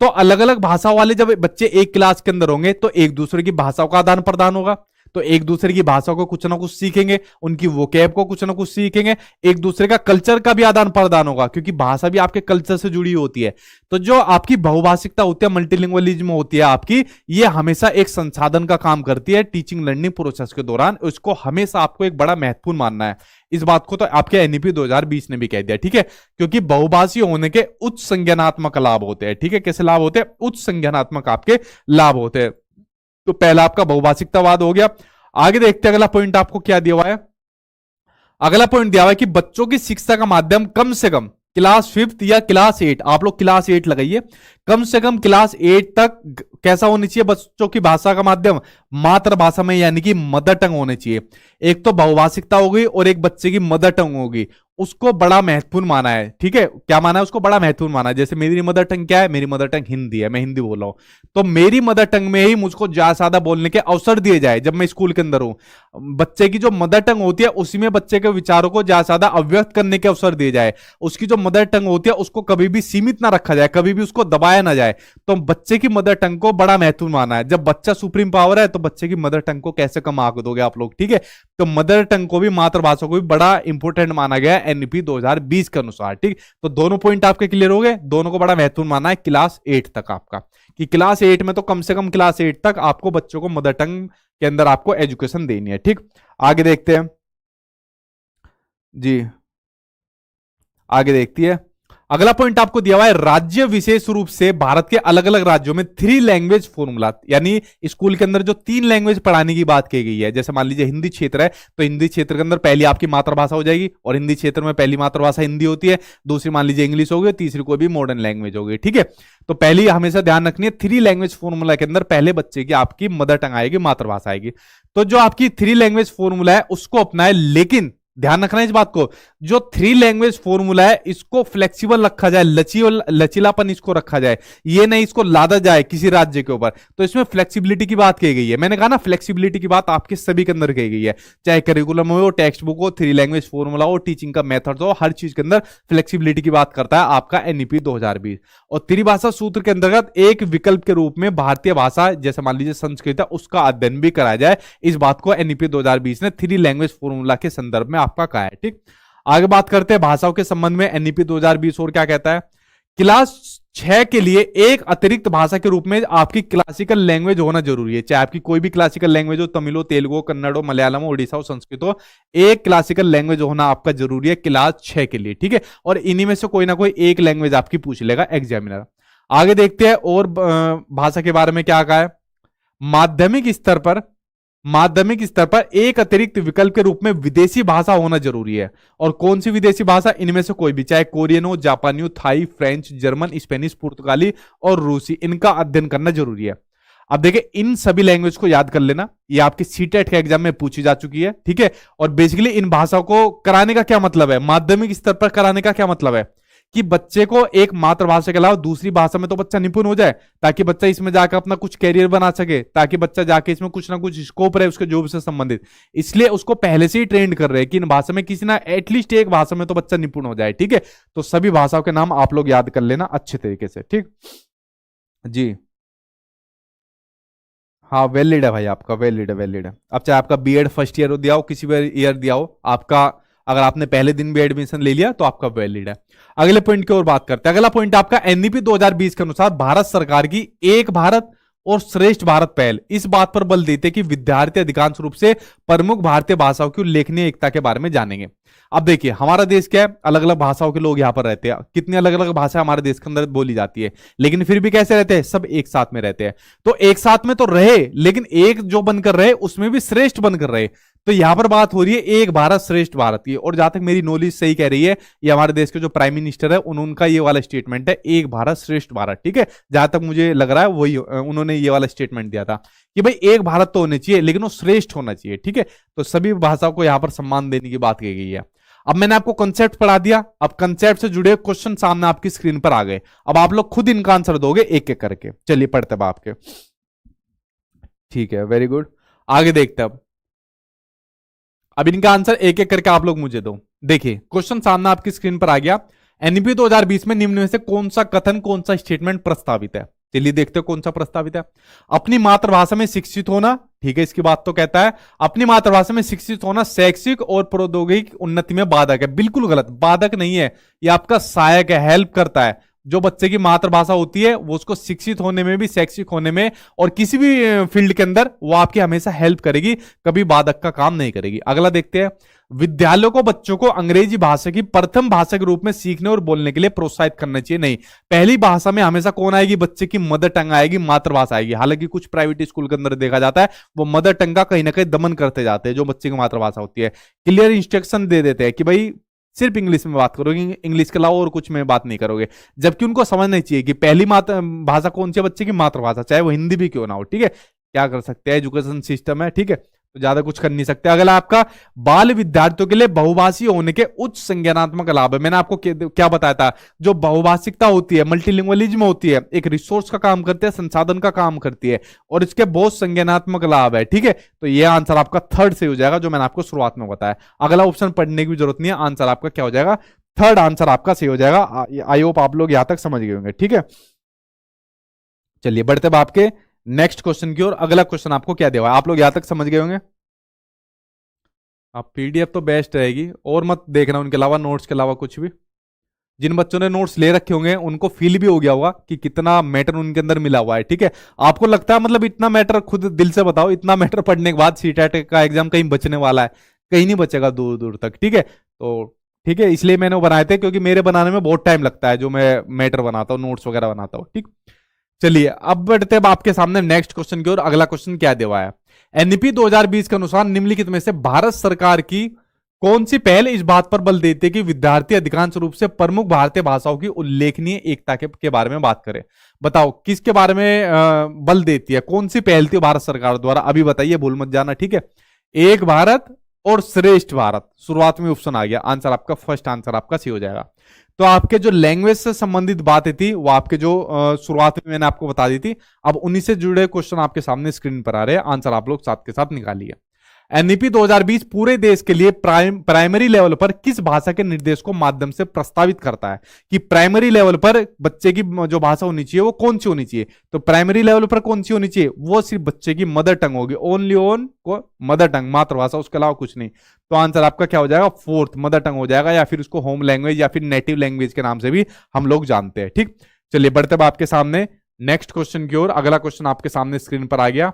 S1: तो अलग अलग भाषा वाले जब बच्चे एक क्लास के अंदर होंगे तो एक दूसरे की भाषाओं का आदान प्रदान होगा, तो एक दूसरे की भाषा को कुछ ना कुछ सीखेंगे, उनकी वोकैब को कुछ ना कुछ सीखेंगे, एक दूसरे का कल्चर का भी आदान प्रदान होगा, क्योंकि भाषा भी आपके कल्चर से जुड़ी होती है। तो जो आपकी बहुभाषिकता होती है, मल्टीलिंग्वलिज्म होती है आपकी, ये हमेशा एक संसाधन का काम करती है टीचिंग लर्निंग प्रोसेस के दौरान। उसको हमेशा आपको एक बड़ा महत्वपूर्ण मानना है। इस बात को तो आपके एनईपी 2020 ने भी कह दिया, ठीक है, क्योंकि बहुभाषी होने के उच्च संज्ञानात्मक लाभ होते हैं, ठीक है। कैसे लाभ होते हैं? उच्च संज्ञानात्मक आपके लाभ होते हैं। तो पहला आपका बहुभाषिकतावाद हो गया। आगे देखते हैं अगला पॉइंट आपको क्या दिया हुआ है। अगला पॉइंट दिया हुआ है कि बच्चों की शिक्षा का माध्यम कम से कम क्लास 5th या क्लास 8, आप लोग क्लास 8 लगाइए, कम से कम क्लास 8 तक कैसा होनी चाहिए बच्चों की भाषा का माध्यम? मातृभाषा में, यानी कि मदर टंग होने चाहिए। एक तो बहुभाषिकता होगी और एक बच्चे की मदर टंग होगी, उसको बड़ा महत्वपूर्ण माना है, ठीक है। क्या माना है? उसको बड़ा महत्वपूर्ण माना है। जैसे मेरी मदर टंग क्या है? मेरी मदर टंग हिंदी है, मैं हिंदी बोल रहा हूं, तो मेरी मदर टंग में ही मुझको ज्यादा ज्यादा बोलने के अवसर दिए जाए जब मैं स्कूल के अंदर हूं। बच्चे की जो मदर टंग होती है उसी में बच्चे के विचारों को ज्यादा ज्यादा अव्यक्त करने के अवसर दिए जाए। उसकी जो मदर टंग होती है उसको कभी भी सीमित ना रखा जाए, कभी भी उसको दबाया ना जाए। तो बच्चे की मदर टंग को बड़ा महत्वपूर्ण माना है। जब बच्चा सुप्रीम पावर है तो बच्चे की मदर टंग को कैसे कम आंक दोगे आप लोग, ठीक है। तो मदर टंग को भी, मातृभाषा को भी बड़ा इंपॉर्टेंट माना गया है एनईपी 2020 के अनुसार, ठीक। तो दोनों पॉइंट आपके क्लियर हो गए। दोनों को बड़ा महत्वपूर्ण माना है क्लास 8 तक आपका, कि क्लास 8 में तो कम से कम क्लास 8 तक आपको बच्चों को मदर टंग के अंदर आपको एजुकेशन देनी है, ठीक। आगे देखते हैं जी, आगे देखती है। अगला पॉइंट आपको दिया हुआ है राज्य, विशेष रूप से भारत के अलग अलग राज्यों में 3 लैंग्वेज फॉर्मूला, यानी स्कूल के अंदर जो 3 लैंग्वेज पढ़ाने की बात की गई है। जैसे मान लीजिए हिंदी क्षेत्र है तो हिंदी क्षेत्र के अंदर पहली आपकी मातृभाषा हो जाएगी, और हिंदी क्षेत्र में पहली मातृभाषा हिंदी होती है, दूसरी मान लीजिए इंग्लिश होगी, तीसरी कोई भी मॉडर्न लैंग्वेज होगी, ठीक है। तो पहली हमेशा ध्यान रखनी है 3 लैंग्वेज फॉर्मूला के अंदर पहले बच्चे की आपकी मदर टंग आएगी, मातृभाषा आएगी। तो जो आपकी 3 लैंग्वेज फॉर्मूला है उसको अपनाए, लेकिन ध्यान रखना है इस बात को, जो 3 लैंग्वेज फॉर्मूला है इसको फ्लेक्सिबल रखा जाए, लचीलापन इसको रखा जाए, ये नहीं इसको लादा जाए किसी राज्य के ऊपर। तो इसमें फ्लेक्सिबिलिटी की बात की गई है। मैंने कहा ना, फ्लेक्सिबिलिटी की बात आपके सभी के अंदर कही गई है, चाहे करिकुलम हो, टेक्स्ट बुक हो, 3 लैंग्वेज फॉर्मूला हो, टीचिंग का मेथड हो, हर चीज के अंदर फ्लेक्सिबिलिटी की बात करता है आपका एनईपी 2020। और त्रिभाषा सूत्र के अंतर्गत एक विकल्प के रूप में भारतीय भाषा, जैसे मान लीजिए संस्कृत है, उसका अध्ययन भी कराया जाए। इस बात को एनईपी 2020 ने 3 लैंग्वेज फॉर्मूला के संदर्भ में आपका कहा है, ठीक। आगे बात करते हैं भाषाओं के संबंध में एनईपी 2020 और क्या कहता है। क्लास 6 के लिए एक अतिरिक्त भाषा के रूप में आपकी क्लासिकल लैंग्वेज होना जरूरी है। चाहे आपकी कोई भी क्लासिकल लैंग्वेज हो, तमिल हो, तेलुगु हो, कन्नड़ हो, मलयालम हो, उड़ीसा हो, संस्कृत हो, एक क्लासिकल लैंग्वेज होना आपका जरूरी है क्लास 6 के लिए, ठीक है। और इन्हीं में से कोई ना कोई एक लैंग्वेज आपकी पूछ लेगा एग्जामिनर। आगे देखते हैं और भाषा के बारे में क्या कहा है। माध्यमिक स्तर पर एक अतिरिक्त विकल्प के रूप में विदेशी भाषा होना जरूरी है। और कौन सी विदेशी भाषा? इनमें से कोई भी, चाहे कोरियन हो, जापानी हो, थाई, फ्रेंच, जर्मन, स्पेनिश, पुर्तगाली और रूसी, इनका अध्ययन करना जरूरी है। अब देखिए इन सभी लैंग्वेज को याद कर लेना, ये आपके सीटेट के एग्जाम में पूछी जा चुकी है, ठीक है। और बेसिकली इन भाषाओं को कराने का क्या मतलब है, माध्यमिक स्तर पर कराने का क्या मतलब है कि बच्चे को एक मातृभाषा के अलावा दूसरी भाषा में तो बच्चा निपुण हो जाए, ताकि बच्चा इसमें जाकर अपना कुछ कैरियर बना सके, ताकि बच्चा जाके इसमें कुछ ना कुछ स्कोप रहे उसके जॉब से संबंधित। इसलिए उसको पहले से ही ट्रेंड कर रहे हैं कि इन भाषा में किसी ना एटलीस्ट एक भाषा में तो बच्चा निपुण हो जाए, ठीक है। तो सभी भाषाओं के नाम आप लोग याद कर लेना अच्छे तरीके से, ठीक जी। हाँ वैलिड है भाई, आपका वैलिड है, वैलिड है। अब चाहे आपका बीएड फर्स्ट ईयर दिया हो, किसी भी ईयर दिया हो आपका, अगर आपने पहले दिन भी एडमिशन ले लिया तो आपका वैलिड है। अगले पॉइंट की ओर बात करते हैं। अगला पॉइंट आपका एनईपी 2020 के अनुसार भारत सरकार की एक भारत और श्रेष्ठ भारत पहल इस बात पर बल देते कि विद्यार्थी अधिकांश रूप से प्रमुख भारतीय भाषाओं की उल्लेखनीय एकता के बारे में जानेंगे। अब देखिए हमारा देश क्या है, अलग अलग भाषाओं के लोग यहाँ पर रहते हैं, कितनी अलग अलग भाषा हमारे देश के अंदर बोली जाती है, लेकिन फिर भी कैसे रहते हैं, सब एक साथ में रहते हैं। तो एक साथ में तो रहे, लेकिन एक जो बनकर रहे उसमें भी श्रेष्ठ बनकर रहे। तो यहां पर बात हो रही है एक भारत श्रेष्ठ भारत की, और जहां तक मेरी नॉलेज सही कह रही है, ये हमारे देश के जो प्राइम मिनिस्टर है उनका ये वाला स्टेटमेंट है, एक भारत श्रेष्ठ भारत, ठीक है। जहां तक मुझे लग रहा है वही उन्होंने ये वाला स्टेटमेंट दिया था कि भाई एक भारत तो होना चाहिए, लेकिन वो श्रेष्ठ होना चाहिए, ठीक है। तो सभी भाषाओं को यहां पर सम्मान देने की बात कही गई है। अब मैंने आपको कंसेप्ट पढ़ा दिया, अब कंसेप्ट से जुड़े क्वेश्चन सामने आपकी स्क्रीन पर आ गए। अब आप लोग खुद इनका आंसर दोगे एक एक करके। चलिए पढ़ते हैं आपके, ठीक है, वेरी गुड। आगे देखते हैं अब इनका आंसर एक एक करके आप लोग मुझे दो। देखिए क्वेश्चन सामने आपकी स्क्रीन पर आ गया। एनईपी 2020 में निम्न में से कौन सा कथन, कौन सा स्टेटमेंट प्रस्तावित है। चलिए देखते हो कौन सा प्रस्तावित है। अपनी मातृभाषा में शिक्षित होना, ठीक है, इसकी बात तो कहता है अपनी मातृभाषा में शिक्षित होना शैक्षिक और प्रौद्योगिक उन्नति में बाधक है। बिल्कुल गलत, बाधक नहीं है, यह आपका सहायक है, हेल्प करता है। जो बच्चे की मातृभाषा होती है वो उसको शिक्षित होने में भी, शैक्षिक होने में और किसी भी फील्ड के अंदर वो आपकी हमेशा हेल्प करेगी, कभी बाधक का काम नहीं करेगी। अगला देखते हैं। विद्यालयों को बच्चों को अंग्रेजी भाषा की प्रथम भाषा के रूप में सीखने और बोलने के लिए प्रोत्साहित करना चाहिए। नहीं, पहली भाषा में हमेशा कौन आएगी, बच्चे की मदर टंग आएगी, मातृभाषा आएगी। हालांकि कुछ प्राइवेट स्कूल के अंदर देखा जाता है वो मदर टंग का कहीं ना कहीं दमन करते जाते हैं, जो बच्चे की मातृभाषा होती है। क्लियर इंस्ट्रक्शन दे देते हैं कि भाई सिर्फ इंग्लिश में बात करोगे, इंग्लिश के अलावा और कुछ में बात नहीं करोगे, जबकि उनको समझना चाहिए कि पहली भाषा कौन सी है बच्चे की, मातृभाषा, चाहे वो हिंदी भी क्यों ना हो, ठीक है। क्या कर सकते हैं, एजुकेशन सिस्टम है, ठीक है, तो ज्यादा कुछ कर नहीं सकते। अगला आपका बाल विद्यार्थियों के लिए बहुभाषी होने के उच्च संज्ञानात्मक लाभ है। मैंने आपको क्या बताया था, जो बहुभाषिकता होती है, मल्टीलिंगुअलिज्म होती है, एक रिसोर्स का काम करती है, संसाधन का काम करती है, और इसके बहुत संज्ञानात्मक लाभ है, ठीक है। तो ये आंसर आपका थर्ड से हो जाएगा, जो मैंने आपको शुरुआत में बताया। अगला ऑप्शन पढ़ने की भी जरूरत नहीं है, आंसर आपका क्या हो जाएगा, थर्ड आंसर आपका सही हो जाएगा। आई होप आप लोग यहां तक समझ गए होंगे, ठीक है। चलिए बढ़ते आपके नेक्स्ट क्वेश्चन की ओर। अगला क्वेश्चन आपको क्या दिया हुआ है, आप लोग यहां तक समझ गए होंगे। आप पीडीएफ तो बेस्ट रहेगी, और मत देखना उनके अलावा, नोट्स के अलावा कुछ भी। जिन बच्चों ने नोट्स ले रखे होंगे उनको फील भी हो गया होगा कि कितना मैटर उनके अंदर मिला हुआ है, ठीक है। आपको लगता है मतलब इतना मैटर, खुद दिल से बताओ, इतना मैटर पढ़ने के बाद सीटेट का एग्जाम कहीं बचने वाला है? कहीं नहीं बचेगा दूर दूर तक, ठीक है। तो ठीक है, इसलिए मैंने बनाए थे, क्योंकि मेरे बनाने में बहुत टाइम लगता है, जो मैं मैटर बनाता हूँ, नोट्स वगैरह बनाता हूँ, ठीक। चलिए अब बढ़ते हैं आपके सामने नेक्स्ट क्वेश्चन की ओर। अगला क्वेश्चन क्या दिया है, एनईपी 2020 के अनुसार निम्नलिखित में से भारत सरकार की कौन सी पहल इस बात पर बल देती है कि विद्यार्थी अधिकांश रूप से प्रमुख भारतीय भाषाओं की उल्लेखनीय एकता के बारे में बात करें। बताओ किसके बारे में बल देती है, कौन सी पहल थी भारत सरकार द्वारा, अभी बताइए, भूल मत जाना, ठीक है। एक भारत और श्रेष्ठ भारत, शुरुआत में ऑप्शन आ गया, आंसर आपका फर्स्ट आंसर आपका सही हो जाएगा। तो आपके जो लैंग्वेज से संबंधित बातें थी वो आपके जो शुरुआत में मैंने आपको बता दी थी, अब उन्हीं से जुड़े क्वेश्चन आपके सामने स्क्रीन पर आ रहे हैं, आंसर आप लोग साथ के साथ निकालिए। एनईपी 2020 पूरे देश के लिए प्राइमरी लेवल पर किस भाषा के निर्देश को माध्यम से प्रस्तावित करता है, कि प्राइमरी लेवल पर बच्चे की जो भाषा होनी चाहिए वो कौन सी होनी चाहिए। तो प्राइमरी लेवल पर कौन सी होनी चाहिए, वो सिर्फ बच्चे की मदर टंग होगी, ओनली ऑन को मदर टंग, मातृभाषा, उसके अलावा कुछ नहीं। तो आंसर आपका क्या हो जाएगा, फोर्थ मदर टंग हो जाएगा, या फिर उसको होम लैंग्वेज या फिर नेटिव लैंग्वेज के नाम से भी हम लोग जानते हैं, ठीक। चलिए बढ़ते हैं आपके सामने नेक्स्ट क्वेश्चन की ओर। अगला क्वेश्चन आपके सामने स्क्रीन पर आ गया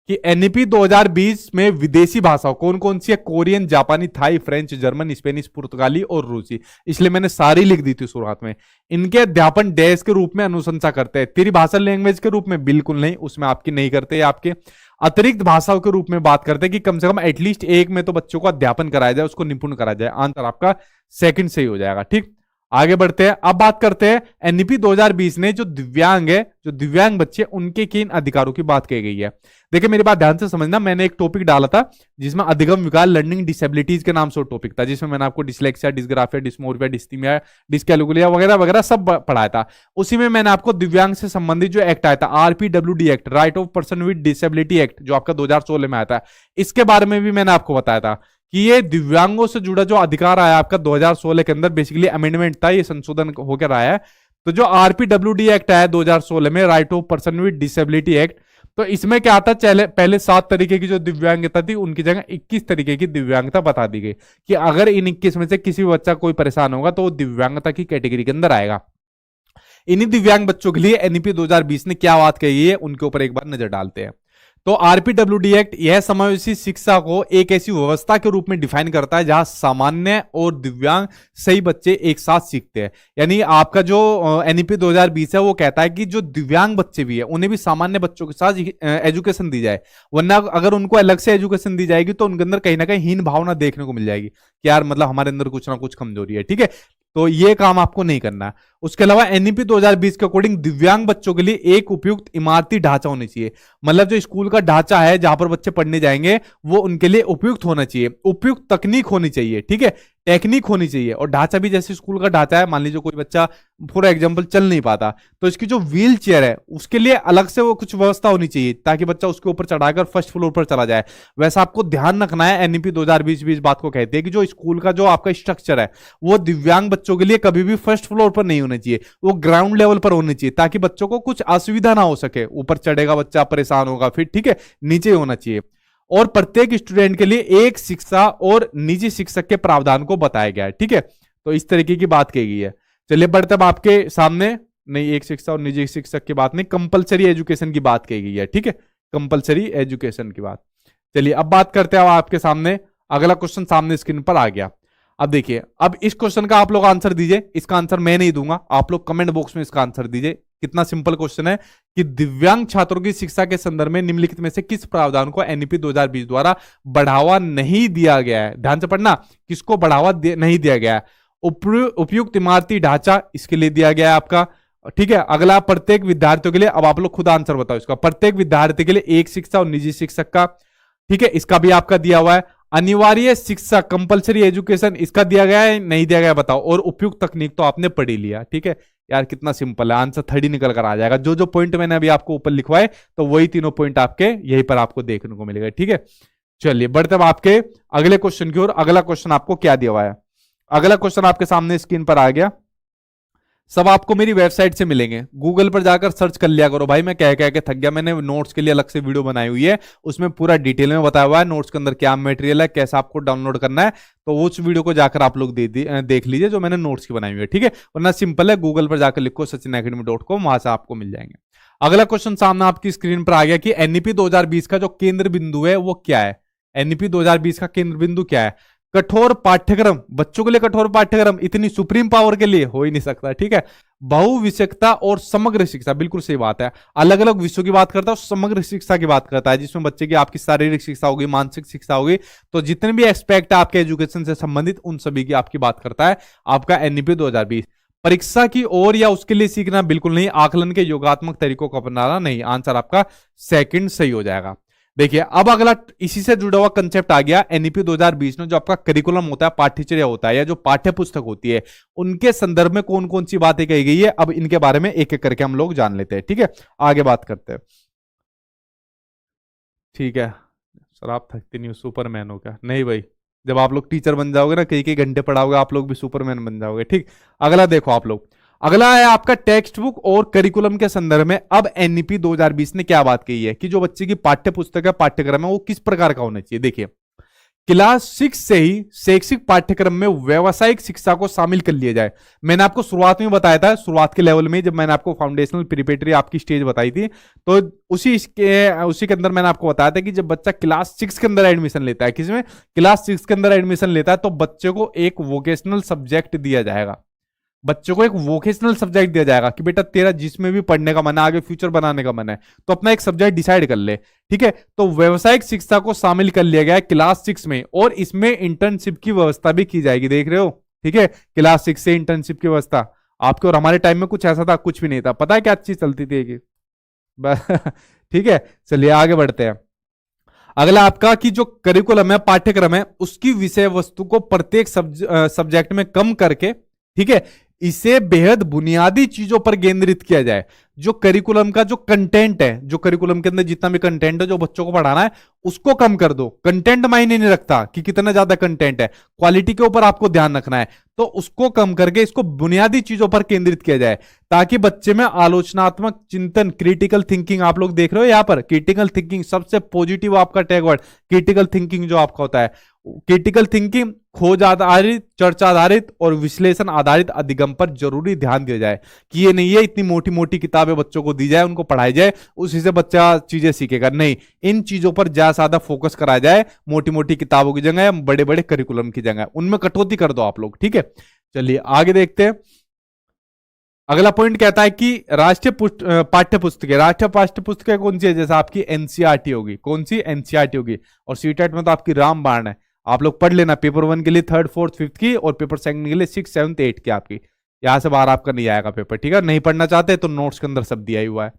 S1: कि एनईपी 2020 में विदेशी भाषा कौन कौन सी है, कोरियन, जापानी, थाई, फ्रेंच, जर्मन, स्पेनिश, पुर्तगाली और रूसी। इसलिए मैंने सारी लिख दी थी शुरुआत में। इनके अध्यापन डैश के रूप में अनुशंसा करते हैं, तेरी भाषा लैंग्वेज के रूप में बिल्कुल नहीं, उसमें आपकी नहीं करते, आपके अतिरिक्त भाषाओं के रूप में बात करते हैं कि कम से कम एटलीस्ट एक में तो बच्चों को अध्यापन कराया जाए, उसको निपुण कराया जाए। आंसर आपका सेकंड सही हो जाएगा, ठीक। आगे बढ़ते हैं, अब बात करते हैं एनईपी 2020 ने जो दिव्यांग है, जो दिव्यांग बच्चे, उनके किन अधिकारों की बात की गई है। देखिए मेरी बात ध्यान से समझना, मैंने एक टॉपिक डाला था जिसमें अधिगम विकास लर्निंग डिसेबिलिटीज के नाम से टॉपिक था, जिसमें मैंने आपको dyslexia, dysgraphia, dysmorphia, dysthymia, dyscalculia वगैरह वगैरह सब पढ़ाया था। उसी में मैंने आपको दिव्यांग से संबंधित जो एक्ट आया था, RPWD act, right of person with disability act, जो आपका 2016 में आया था, इसके बारे में भी मैंने आपको बताया था कि ये दिव्यांगों से जुड़ा जो अधिकार आया आपका 2016 के अंदर, बेसिकली अमेंडमेंट था, ये संशोधन होकर आया है। तो जो आरपीडब्ल्यूडी एक्ट आया 2016 में, right of person with disability act, तो इसमें क्या था, पहले 7 तरीके की जो दिव्यांगता थी उनकी जगह 21 तरीके की दिव्यांगता बता दी गई कि अगर इन 21 में से किसी भी बच्चा कोई परेशान होगा तो वो दिव्यांगता की कैटेगरी के अंदर आएगा। इन्हीं दिव्यांग बच्चों के लिए एनईपी 2020 ने क्या बात कही है, उनके ऊपर एक बार नजर डालते हैं। तो आरपीडब्ल्यूडी एक्ट यह समावेशी शिक्षा को एक ऐसी व्यवस्था के रूप में डिफाइन करता है जहां सामान्य और दिव्यांग सही बच्चे एक साथ सीखते हैं। यानी आपका जो एनईपी 2020 है वो कहता है कि जो दिव्यांग बच्चे भी है उन्हें भी सामान्य बच्चों के साथ एजुकेशन दी जाए, वरना अगर उनको अलग से एजुकेशन दी जाएगी तो उनके अंदर कहीं ना कहीं हीन भावना देखने को मिल जाएगी कि यार मतलब हमारे अंदर कुछ ना कुछ कमजोरी है। ठीक है, तो ये काम आपको नहीं करना है। उसके अलावा एनईपी 2020 के अकॉर्डिंग दिव्यांग बच्चों के लिए एक उपयुक्त इमारती ढांचा होना चाहिए। मतलब जो स्कूल का ढांचा है जहां पर बच्चे पढ़ने जाएंगे वो उनके लिए उपयुक्त होना चाहिए, उपयुक्त तकनीक होनी चाहिए, ठीक है, टेक्निक होनी चाहिए। और ढांचा भी जैसे स्कूल का ढांचा है, मान लीजिए कोई बच्चा फॉर एग्जांपल चल नहीं पाता तो इसकी जो व्हील चेयर है उसके लिए अलग से वो कुछ व्यवस्था होनी चाहिए ताकि बच्चा उसके ऊपर चढ़ाकर फर्स्ट फ्लोर पर चला जाए। वैसा आपको ध्यान रखना है। एनईपी 2020 भी इस बात को कहती है कि जो स्कूल का जो आपका स्ट्रक्चर है वो दिव्यांग बच्चों के लिए कभी भी फर्स्ट फ्लोर पर नहीं होना चाहिए, वो ग्राउंड लेवल पर होनी चाहिए ताकि बच्चों को कुछ असुविधा ना हो सके। ऊपर चढ़ेगा बच्चा परेशान होगा फिर, ठीक है, नीचे होना चाहिए। और प्रत्येक स्टूडेंट के लिए एक शिक्षा और निजी शिक्षक के प्रावधान को बताया गया है। ठीक है, तो इस तरीके की बात कही गई है। चलिए बढ़ते अब आपके सामने, नहीं एक शिक्षा और निजी शिक्षक की बात नहीं, कंपलसरी एजुकेशन की बात कही गई है। ठीक है, कंपलसरी एजुकेशन की बात। चलिए अब बात करते हैं आपके सामने, अगला क्वेश्चन सामने स्क्रीन पर आ गया। अब देखिए, अब इस क्वेश्चन का आप लोग आंसर दीजिए। इसका आंसर मैं नहीं दूंगा, आप लोग कमेंट बॉक्स में इसका आंसर दीजिए। कितना सिंपल क्वेश्चन है कि दिव्यांग छात्रों की शिक्षा के संदर्भ में निम्नलिखित में से किस प्रावधान को एनईपी 2020 द्वारा बढ़ावा नहीं दिया गया है। ध्यान से पढ़ना, किसको बढ़ावा नहीं दिया गया है। उपयुक्त इमारती ढांचा इसके लिए दिया गया है आपका। ठीक है, अगला प्रत्येक विद्यार्थियों के लिए, अब आप लोग खुद आंसर बताओ इसका, प्रत्येक विद्यार्थी के लिए एक शिक्षा और निजी शिक्षक का। ठीक है, इसका भी आपका दिया हुआ है। अनिवार्य शिक्षा कंपलसरी एजुकेशन इसका दिया गया है नहीं दिया गया बताओ। और उपयुक्त तकनीक तो आपने पढ़ ही लिया। ठीक है यार, कितना सिंपल है, आंसर 30 निकल कर आ जाएगा। जो जो पॉइंट मैंने अभी आपको ऊपर लिखवाए तो वही तीनों पॉइंट आपके यहीं पर आपको देखने को मिलेगा। ठीक है, चलिए बढ़ते अब आपके अगले क्वेश्चन की ओर। अगला क्वेश्चन आपको क्या दिया हुआ है, अगला क्वेश्चन आपके सामने स्क्रीन पर आ गया। सब आपको मेरी वेबसाइट से मिलेंगे, गूगल पर जाकर सर्च कर लिया करो भाई। मैं कह कह के थक गया, मैंने नोट्स के लिए अलग से वीडियो बनाई हुई है, उसमें पूरा डिटेल में बताया हुआ है नोट्स के अंदर क्या मटेरियल है, कैसा आपको डाउनलोड करना है। तो उस वीडियो को जाकर आप लोग देख लीजिए जो मैंने नोट्स की बनाई हुई है। ठीक है, वरना सिंपल है, गूगल पर जाकर लिखो sachinacademy.com, वहां से आपको मिल जाएंगे। अगला क्वेश्चन सामने आपकी स्क्रीन पर आ गया कि एनईपी 2020 का जो केंद्र बिंदु है वो क्या है। एनईपी 2020 का केंद्र बिंदु क्या है। कठोर पाठ्यक्रम, बच्चों के लिए कठोर पाठ्यक्रम इतनी सुप्रीम पावर के लिए हो ही नहीं सकता। ठीक है, बहुविषयकता और समग्र शिक्षा, बिल्कुल सही बात है। अलग अलग विषयों की बात करता है, समग्र शिक्षा की बात करता है, जिसमें बच्चे की आपकी शारीरिक शिक्षा होगी, मानसिक शिक्षा होगी, तो जितने भी एक्सपेक्ट है आपके एजुकेशन से संबंधित उन सभी की आपकी बात करता है आपका एनईपी 2020। परीक्षा की ओर या उसके लिए सीखना बिल्कुल नहीं, आकलन के योगात्मक तरीकों को अपनाना नहीं। आंसर आपका सेकंड सही हो जाएगा। देखिए अब अगला इसी से जुड़ा हुआ कंसेप्ट आ गया एनईपी 2020 में, जो आपका करिकुलम होता है, पाठ्यचर्या होता है या जो पाठ्य पुस्तक होती है, उनके संदर्भ में कौन कौन सी बातें कही गई है। अब इनके बारे में एक एक करके हम लोग जान लेते हैं। ठीक है, आगे बात करते हैं। ठीक है सर, आप थकते नहीं हो, सुपरमैन हो क्या? नहीं भाई, जब आप लोग टीचर बन जाओगे ना, कई कई घंटे पढ़ाओगे, आप लोग भी सुपरमैन बन जाओगे। ठीक, अगला देखो आप लोग, अगला है आपका टेक्स्ट बुक और करिकुलम के संदर्भ में। अब एनईपी 2020 ने क्या बात कही है कि जो बच्चे की पाठ्य पुस्तक है, पाठ्यक्रम है, वो किस प्रकार का होना चाहिए। देखिए, क्लास 6 से ही शैक्षिक पाठ्यक्रम में व्यावसायिक शिक्षा को शामिल कर लिया जाए। मैंने आपको शुरुआत में बताया था, शुरुआत के लेवल में जब मैंने आपको फाउंडेशनल प्रिपरेटरी आपकी स्टेज बताई थी, तो उसी के अंदर मैंने आपको बताया था कि जब बच्चा क्लास 6 के अंदर एडमिशन लेता है, किसमें, क्लास 6 के अंदर एडमिशन लेता है, तो बच्चे को एक वोकेशनल सब्जेक्ट दिया जाएगा। बच्चों को एक वोकेशनल सब्जेक्ट दिया जाएगा कि बेटा तेरा जिसमें भी पढ़ने का मन है, आगे फ्यूचर बनाने का मन है, तो अपना एक सब्जेक्ट डिसाइड कर ले। ठीक है, तो व्यवसायिक शिक्षा को शामिल कर लिया गया है क्लास 6 में, और इसमें इंटर्नशिप की व्यवस्था भी की जाएगी। देख रहे हो, ठीक है, क्लास 6 से इंटर्नशिप की व्यवस्था। आपके और हमारे टाइम में कुछ ऐसा था, कुछ भी नहीं था। पता है क्या चीज चलती थी कि ठीक है, चलिए आगे बढ़ते हैं। अगला आपका कि जो करिकुलम है, पाठ्यक्रम है, उसकी विषय वस्तु को प्रत्येक सब्जेक्ट में कम करके, ठीक है, इसे बेहद बुनियादी चीजों पर केंद्रित किया जाए। जो करिकुलम का जो कंटेंट है, जो करिकुलम के अंदर जितना भी कंटेंट है जो बच्चों को पढ़ाना है, उसको कम कर दो। कंटेंट मायने नहीं रखता कि कितना ज्यादा कंटेंट है, क्वालिटी के ऊपर आपको ध्यान रखना है। तो उसको कम करके इसको बुनियादी चीजों पर केंद्रित किया जाए, ताकि बच्चे में आलोचनात्मक चिंतन, क्रिटिकल थिंकिंग, आप लोग देख रहे हो यहां पर क्रिटिकल थिंकिंग सबसे पॉजिटिव आपका टैग वर्ड, क्रिटिकल थिंकिंग जो आपका होता है। क्रिटिकल थिंकिंग खोज आधारित, चर्चा आधारित और विश्लेषण आधारित अधिगम पर जरूरी ध्यान दिया जाए। कि ये नहीं है इतनी मोटी मोटी किताबें बच्चों को दी जाए, उनको पढ़ाई जाए, उसी से बच्चा चीजें सीखेगा, नहीं, इन चीजों पर ज्यादा फोकस कराया जाए। मोटी मोटी किताबों की जगह, बड़े बड़े करिकुलम की जगह उनमें कटौती कर दो आप लोग, ठीक है। चलिए आगे देखते हैं। अगला पॉइंट कहता है कि राष्ट्रीय पाठ्य पुस्तकें, राष्ट्रीय पाठ्य पुस्तकें कौन सी है? जैसे आपकी एनसीईआरटी होगी, कौन सी? एनसीईआरटी होगी। और सीटेट में तो आपकी रामबाण है, आप लोग पढ़ लेना। पेपर 1 के लिए 3rd 4th 5th की, और पेपर 2 के लिए 6th 7th 8th की आपकी। यहां से बाहर आपका नहीं आएगा पेपर, ठीक है। नहीं पढ़ना चाहते तो नोट्स के अंदर सब दिया ही हुआ है।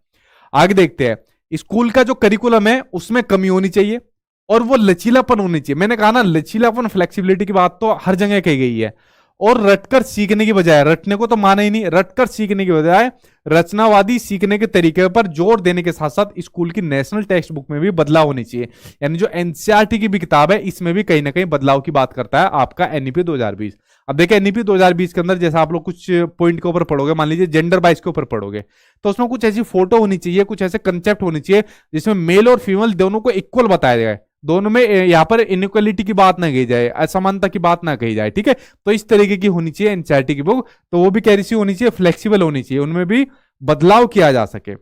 S1: आगे देखते हैं। स्कूल का जो करिकुलम है उसमें कमी होनी चाहिए और वो लचीलापन होनी चाहिए। मैंने कहा ना, लचीलापन, फ्लेक्सिबिलिटी की बात तो हर जगह कही गई है। और रटकर सीखने की बजाय, रटने को तो माना ही नहीं, रटकर सीखने की बजाय रचनावादी सीखने के तरीके पर जोर देने के साथ साथ स्कूल की नेशनल टेक्स्ट बुक में भी बदलाव होनी चाहिए। यानी जो एनसीईआरटी की भी किताब है, इसमें भी कहीं ना कहीं बदलाव की बात करता है आपका एनईपी 2020। अब देखिए एनईपी 2020 के अंदर जैसे आप लोग कुछ पॉइंट के ऊपर पढ़ोगे, मान लीजिए जेंडर बाइस के ऊपर पढ़ोगे, तो उसमें कुछ ऐसी फोटो होनी चाहिए, कुछ ऐसे कंसेप्ट होनी चाहिए जिसमें मेल और फीमेल दोनों को इक्वल बताया जाए। दोनों में यहाँ पर इनइक्वालिटी की बात ना कही जाए, असमानता की बात ना कही जाए, ठीक है। तो इस तरीके की होनी चाहिए एनसीईआरटी की बुक। तो वो भी कैसी होनी चाहिए? फ्लेक्सिबल होनी चाहिए, उनमें भी बदलाव किया जा सके।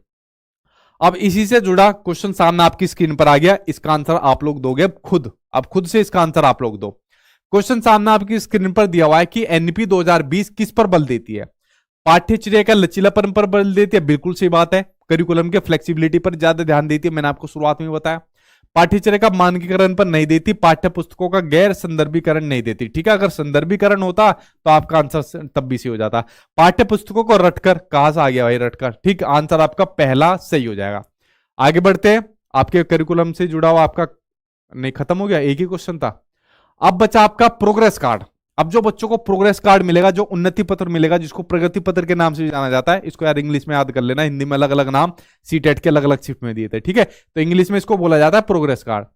S1: अब इसी से जुड़ा क्वेश्चन सामने आपकी स्क्रीन पर आ गया, इसका आंसर आप लोग दोगे अब खुद। अब खुद से इसका आंसर आप लोग दो। क्वेश्चन सामने आपकी स्क्रीन पर दिया हुआ है कि एनईपी 2020 किस पर बल देती है? पाठ्यचर्या का लचीलापन पर बल देती है, बिल्कुल सही बात है। करिकुलम के फ्लेक्सिबिलिटी पर ज्यादा ध्यान देती है, मैंने आपको शुरुआत में बताया। पाठ्यचर्या का मानकीकरण पर नहीं देती, पाठ्य पुस्तकों का गैर संदर्भीकरण नहीं देती, ठीक है। अगर संदर्भीकरण होता तो आपका आंसर तब भी सही हो जाता। पाठ्य पुस्तकों को रटकर, कहां से आ गया भाई रटकर, ठीक, आंसर आपका पहला सही हो जाएगा। आगे बढ़ते हैं। आपके करिकुलम से जुड़ा हुआ आपका नहीं, खत्म हो गया, एक ही क्वेश्चन था। अब बचा आपका प्रोग्रेस कार्ड। अब जो बच्चों को प्रोग्रेस कार्ड मिलेगा, जो उन्नति पत्र मिलेगा, जिसको प्रगति पत्र के नाम से भी जाना जाता है, इसको यार इंग्लिश में याद कर लेना, हिंदी में अलग अलग नाम सीटेट के अलग अलग शिफ्ट में दिए थे, ठीक है। तो इंग्लिश में इसको बोला जाता है प्रोग्रेस कार्ड।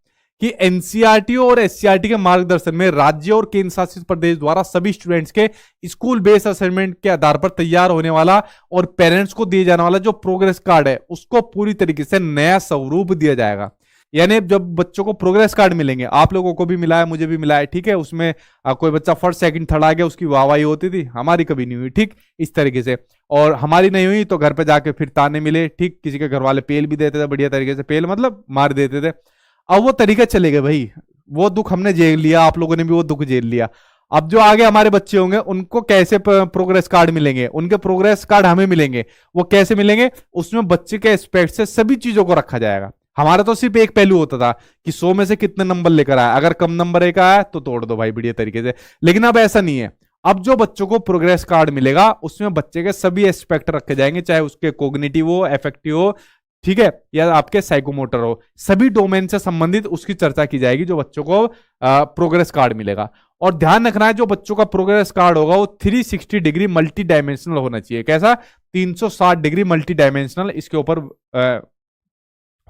S1: कि एनसीईआरटी और एससीईआरटी के मार्गदर्शन में राज्य और केंद्र शासित प्रदेश द्वारा सभी स्टूडेंट्स के स्कूल बेस्ड असेसमेंट के आधार पर तैयार होने वाला और पेरेंट्स को दिए जाने वाला जो प्रोग्रेस कार्ड है, उसको पूरी तरीके से नया स्वरूप दिया जाएगा। यानी जब बच्चों को प्रोग्रेस कार्ड मिलेंगे, आप लोगों को भी मिला है, मुझे भी मिला है, ठीक है, उसमें कोई बच्चा फर्स्ट सेकंड थर्ड आ गया, उसकी वाहवाही होती थी, हमारी कभी नहीं हुई, ठीक, इस तरीके से। और हमारी नहीं हुई तो घर पे जाके फिर ताने मिले, ठीक, किसी के घर वाले पेल भी देते थे, बढ़िया तरीके से पेल मतलब मार देते थे। अब वो तरीके चले गए भाई, वो दुख हमने झेल लिया, आप लोगों ने भी वो दुख झेल लिया। अब जो आगे हमारे बच्चे होंगे उनको कैसे प्रोग्रेस कार्ड मिलेंगे? उनके प्रोग्रेस कार्ड हमें मिलेंगे, वो कैसे मिलेंगे? उसमें बच्चे के एस्पेक्ट से सभी चीजों को रखा जाएगा। हमारा तो सिर्फ एक पहलू होता था कि 100 में से कितने नंबर लेकर आया, अगर कम नंबर एक आया तो तोड़ दो भाई बढ़िया तरीके से। लेकिन अब ऐसा नहीं है। अब जो बच्चों को प्रोग्रेस कार्ड मिलेगा उसमें बच्चे के सभी एस्पेक्ट रखे जाएंगे, चाहे उसके कोग्निटिव हो, अफेक्टिव हो, ठीक है, या आपके साइकोमोटर हो, सभी डोमेन से संबंधित उसकी चर्चा की जाएगी जो बच्चों को प्रोग्रेस कार्ड मिलेगा। और ध्यान रखना है जो बच्चों का प्रोग्रेस कार्ड होगा वो 360 डिग्री मल्टी डायमेंशनल होना चाहिए। कैसा? 360 डिग्री मल्टी डायमेंशनल, इसके ऊपर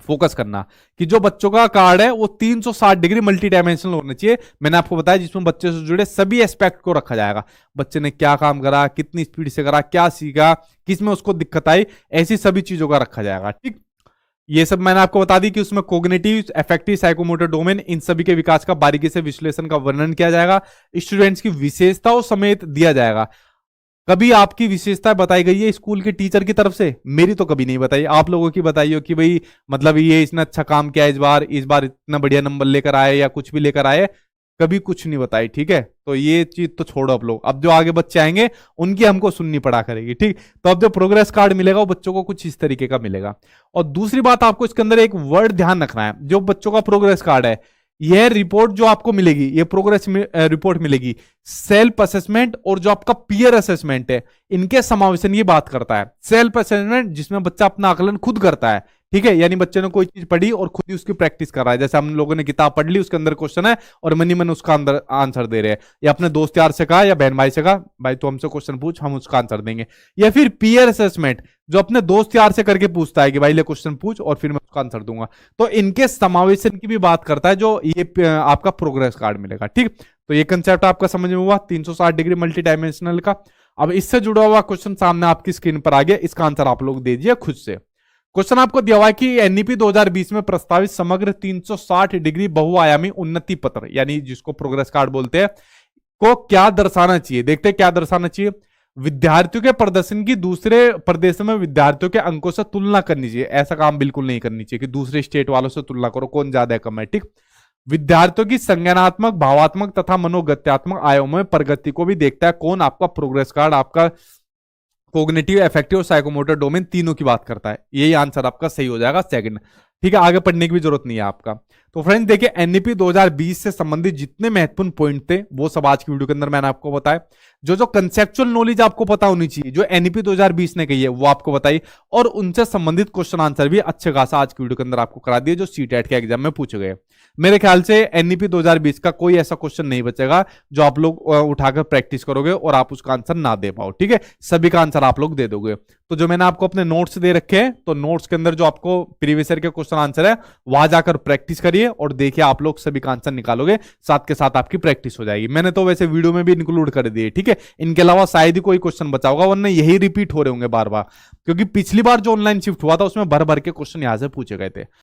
S1: फोकस करना कि जो बच्चों का कार्ड है वो 360 डिग्री मल्टी डायमेंशनल होना चाहिए। मैंने आपको बताया जिसमें बच्चे से जुड़े सभी एस्पेक्ट को रखा जाएगा। बच्चे ने क्या काम करा, कितनी स्पीड से करा, क्या सीखा, किसमें उसको दिक्कत आई, ऐसी सभी चीजों का रखा जाएगा, ठीक। ये सब मैंने आपको बता दी कि उसमें कोग्निटिव, अफेक्टिव, साइकोमोटर डोमेन, इन सभी के विकास का बारीकी से विश्लेषण का वर्णन किया जाएगा। स्टूडेंट्स की विशेषताओं समेत दिया जाएगा। कभी आपकी विशेषता बताई गई है स्कूल के टीचर की तरफ से? मेरी तो कभी नहीं बताई। आप लोगों की बताई हो कि भाई मतलब ये इसने अच्छा काम किया इस बार इतना बढ़िया नंबर लेकर आए या कुछ भी लेकर आए, कभी कुछ नहीं बताई, ठीक है। तो ये चीज तो छोड़ो आप लोग। अब जो आगे बच्चे आएंगे उनकी हमको सुननी पड़ा करेगी, ठीक। तो अब जो प्रोग्रेस कार्ड मिलेगा वो बच्चों को कुछ इस तरीके का मिलेगा। और दूसरी बात आपको इसके अंदर एक वर्ड ध्यान रखना है, जो बच्चों का प्रोग्रेस कार्ड है यह रिपोर्ट जो आपको मिलेगी, ये प्रोग्रेस रिपोर्ट मिलेगी, सेल्फ असेसमेंट और जो आपका पीयर असेसमेंट है, इनके समावेशन ये बात करता है। सेल्फ असेसमेंट जिसमें बच्चा अपना आकलन खुद करता है, ठीक है, यानी बच्चे ने कोई चीज पढ़ी और खुद ही उसकी प्रैक्टिस कर रहा है। जैसे हम लोगों ने किताब पढ़ ली, उसके अंदर क्वेश्चन है और मन ही मन उसका अंदर आंसर दे रहे हैं, या अपने दोस्त यार से कहा या बहन भाई से कहा भाई तो हमसे क्वेश्चन पूछ, हम उसका आंसर देंगे। या फिर पीयर असेसमेंट जो अपने दोस्त यार से करके पूछता है कि भाई ले क्वेश्चन पूछ और फिर मैं उसका आंसर दूंगा। तो इनके समावेशन की भी बात करता है जो ये आपका प्रोग्रेस कार्ड मिलेगा। ठीक, तो ये कंसेप्ट आपका समझ में हुआ 360 डिग्री मल्टी डायमेंशनल का। अब इससे जुड़ा हुआ क्वेश्चन सामने आपकी स्क्रीन पर आ गया, इसका आंसर आप लोग दे दीजिए खुद से। क्वेश्चन आपको दिया हुआ है कि एनईपी 2020 में प्रस्तावित समग्र 360 डिग्री बहुआयामी उन्नति पत्र, यानी जिसको प्रोग्रेस कार्ड बोलते हैं, को क्या दर्शाना चाहिए। देखते हैं क्या दर्शाना चाहिए। विद्यार्थियों के प्रदर्शन की दूसरे प्रदेशों में विद्यार्थियों के अंकों से तुलना करनी चाहिए। ऐसा काम बिल्कुल नहीं करनी चाहिए कि दूसरे स्टेट वालों से तुलना करो कौन ज्यादा है कम है। ठीक, विद्यार्थियों की संज्ञानात्मक, भावात्मक तथा मनोगत्यात्मक आयामों में प्रगति को भी देखता है कौन, आपका प्रोग्रेस कार्ड। आपका कोग्निटिव, एफेक्टिव और साइकोमोटर डोमेन तीनों की बात करता है। यही आंसर आपका सही हो जाएगा सेकंड। ठीक है, आगे पढ़ने की भी जरूरत नहीं है आपका। तो फ्रेंड्स देखिए, एनईपी 2020 से संबंधित जितने महत्वपूर्ण पॉइंट थे वो सब आज की वीडियो के अंदर मैंने आपको बताया। जो कंसेप्चुअल नॉलेज आपको पता होनी चाहिए, जो एनईपी 2020 ने कही है वो आपको बताई, और उनसे संबंधित क्वेश्चन आंसर भी अच्छे खासा आज की वीडियो के अंदर आपको करा दिए जो सीटेट के एग्जाम में पूछे गए। मेरे ख्याल से एनईपी 2020 का कोई ऐसा क्वेश्चन नहीं बचेगा जो आप लोग उठाकर प्रैक्टिस करोगे और आप उसका आंसर ना दे पाओ। ठीक है, सभी का आंसर आप लोग दे दोगे। तो जो मैंने आपको अपने नोट्स दे रखे हैं, तो नोट्स के अंदर जो आपको प्रीवियस ईयर के क्वेश्चन आंसर है वहां जाकर प्रैक्टिस करिए और देखिए आप लोग सभी का आंसर निकालोगे, साथ के साथ आपकी प्रैक्टिस हो जाएगी। मैंने तो वैसे वीडियो में भी इंक्लूड कर दिए। ठीक है, इनके अलावा शायद ही कोई क्वेश्चन बचा होगा, वरना यही रिपीट हो रहे होंगे बार बार, क्योंकि पिछली बार जो ऑनलाइन शिफ्ट हुआ था उसमें भर भर के क्वेश्चन यहां से पूछे गए थे।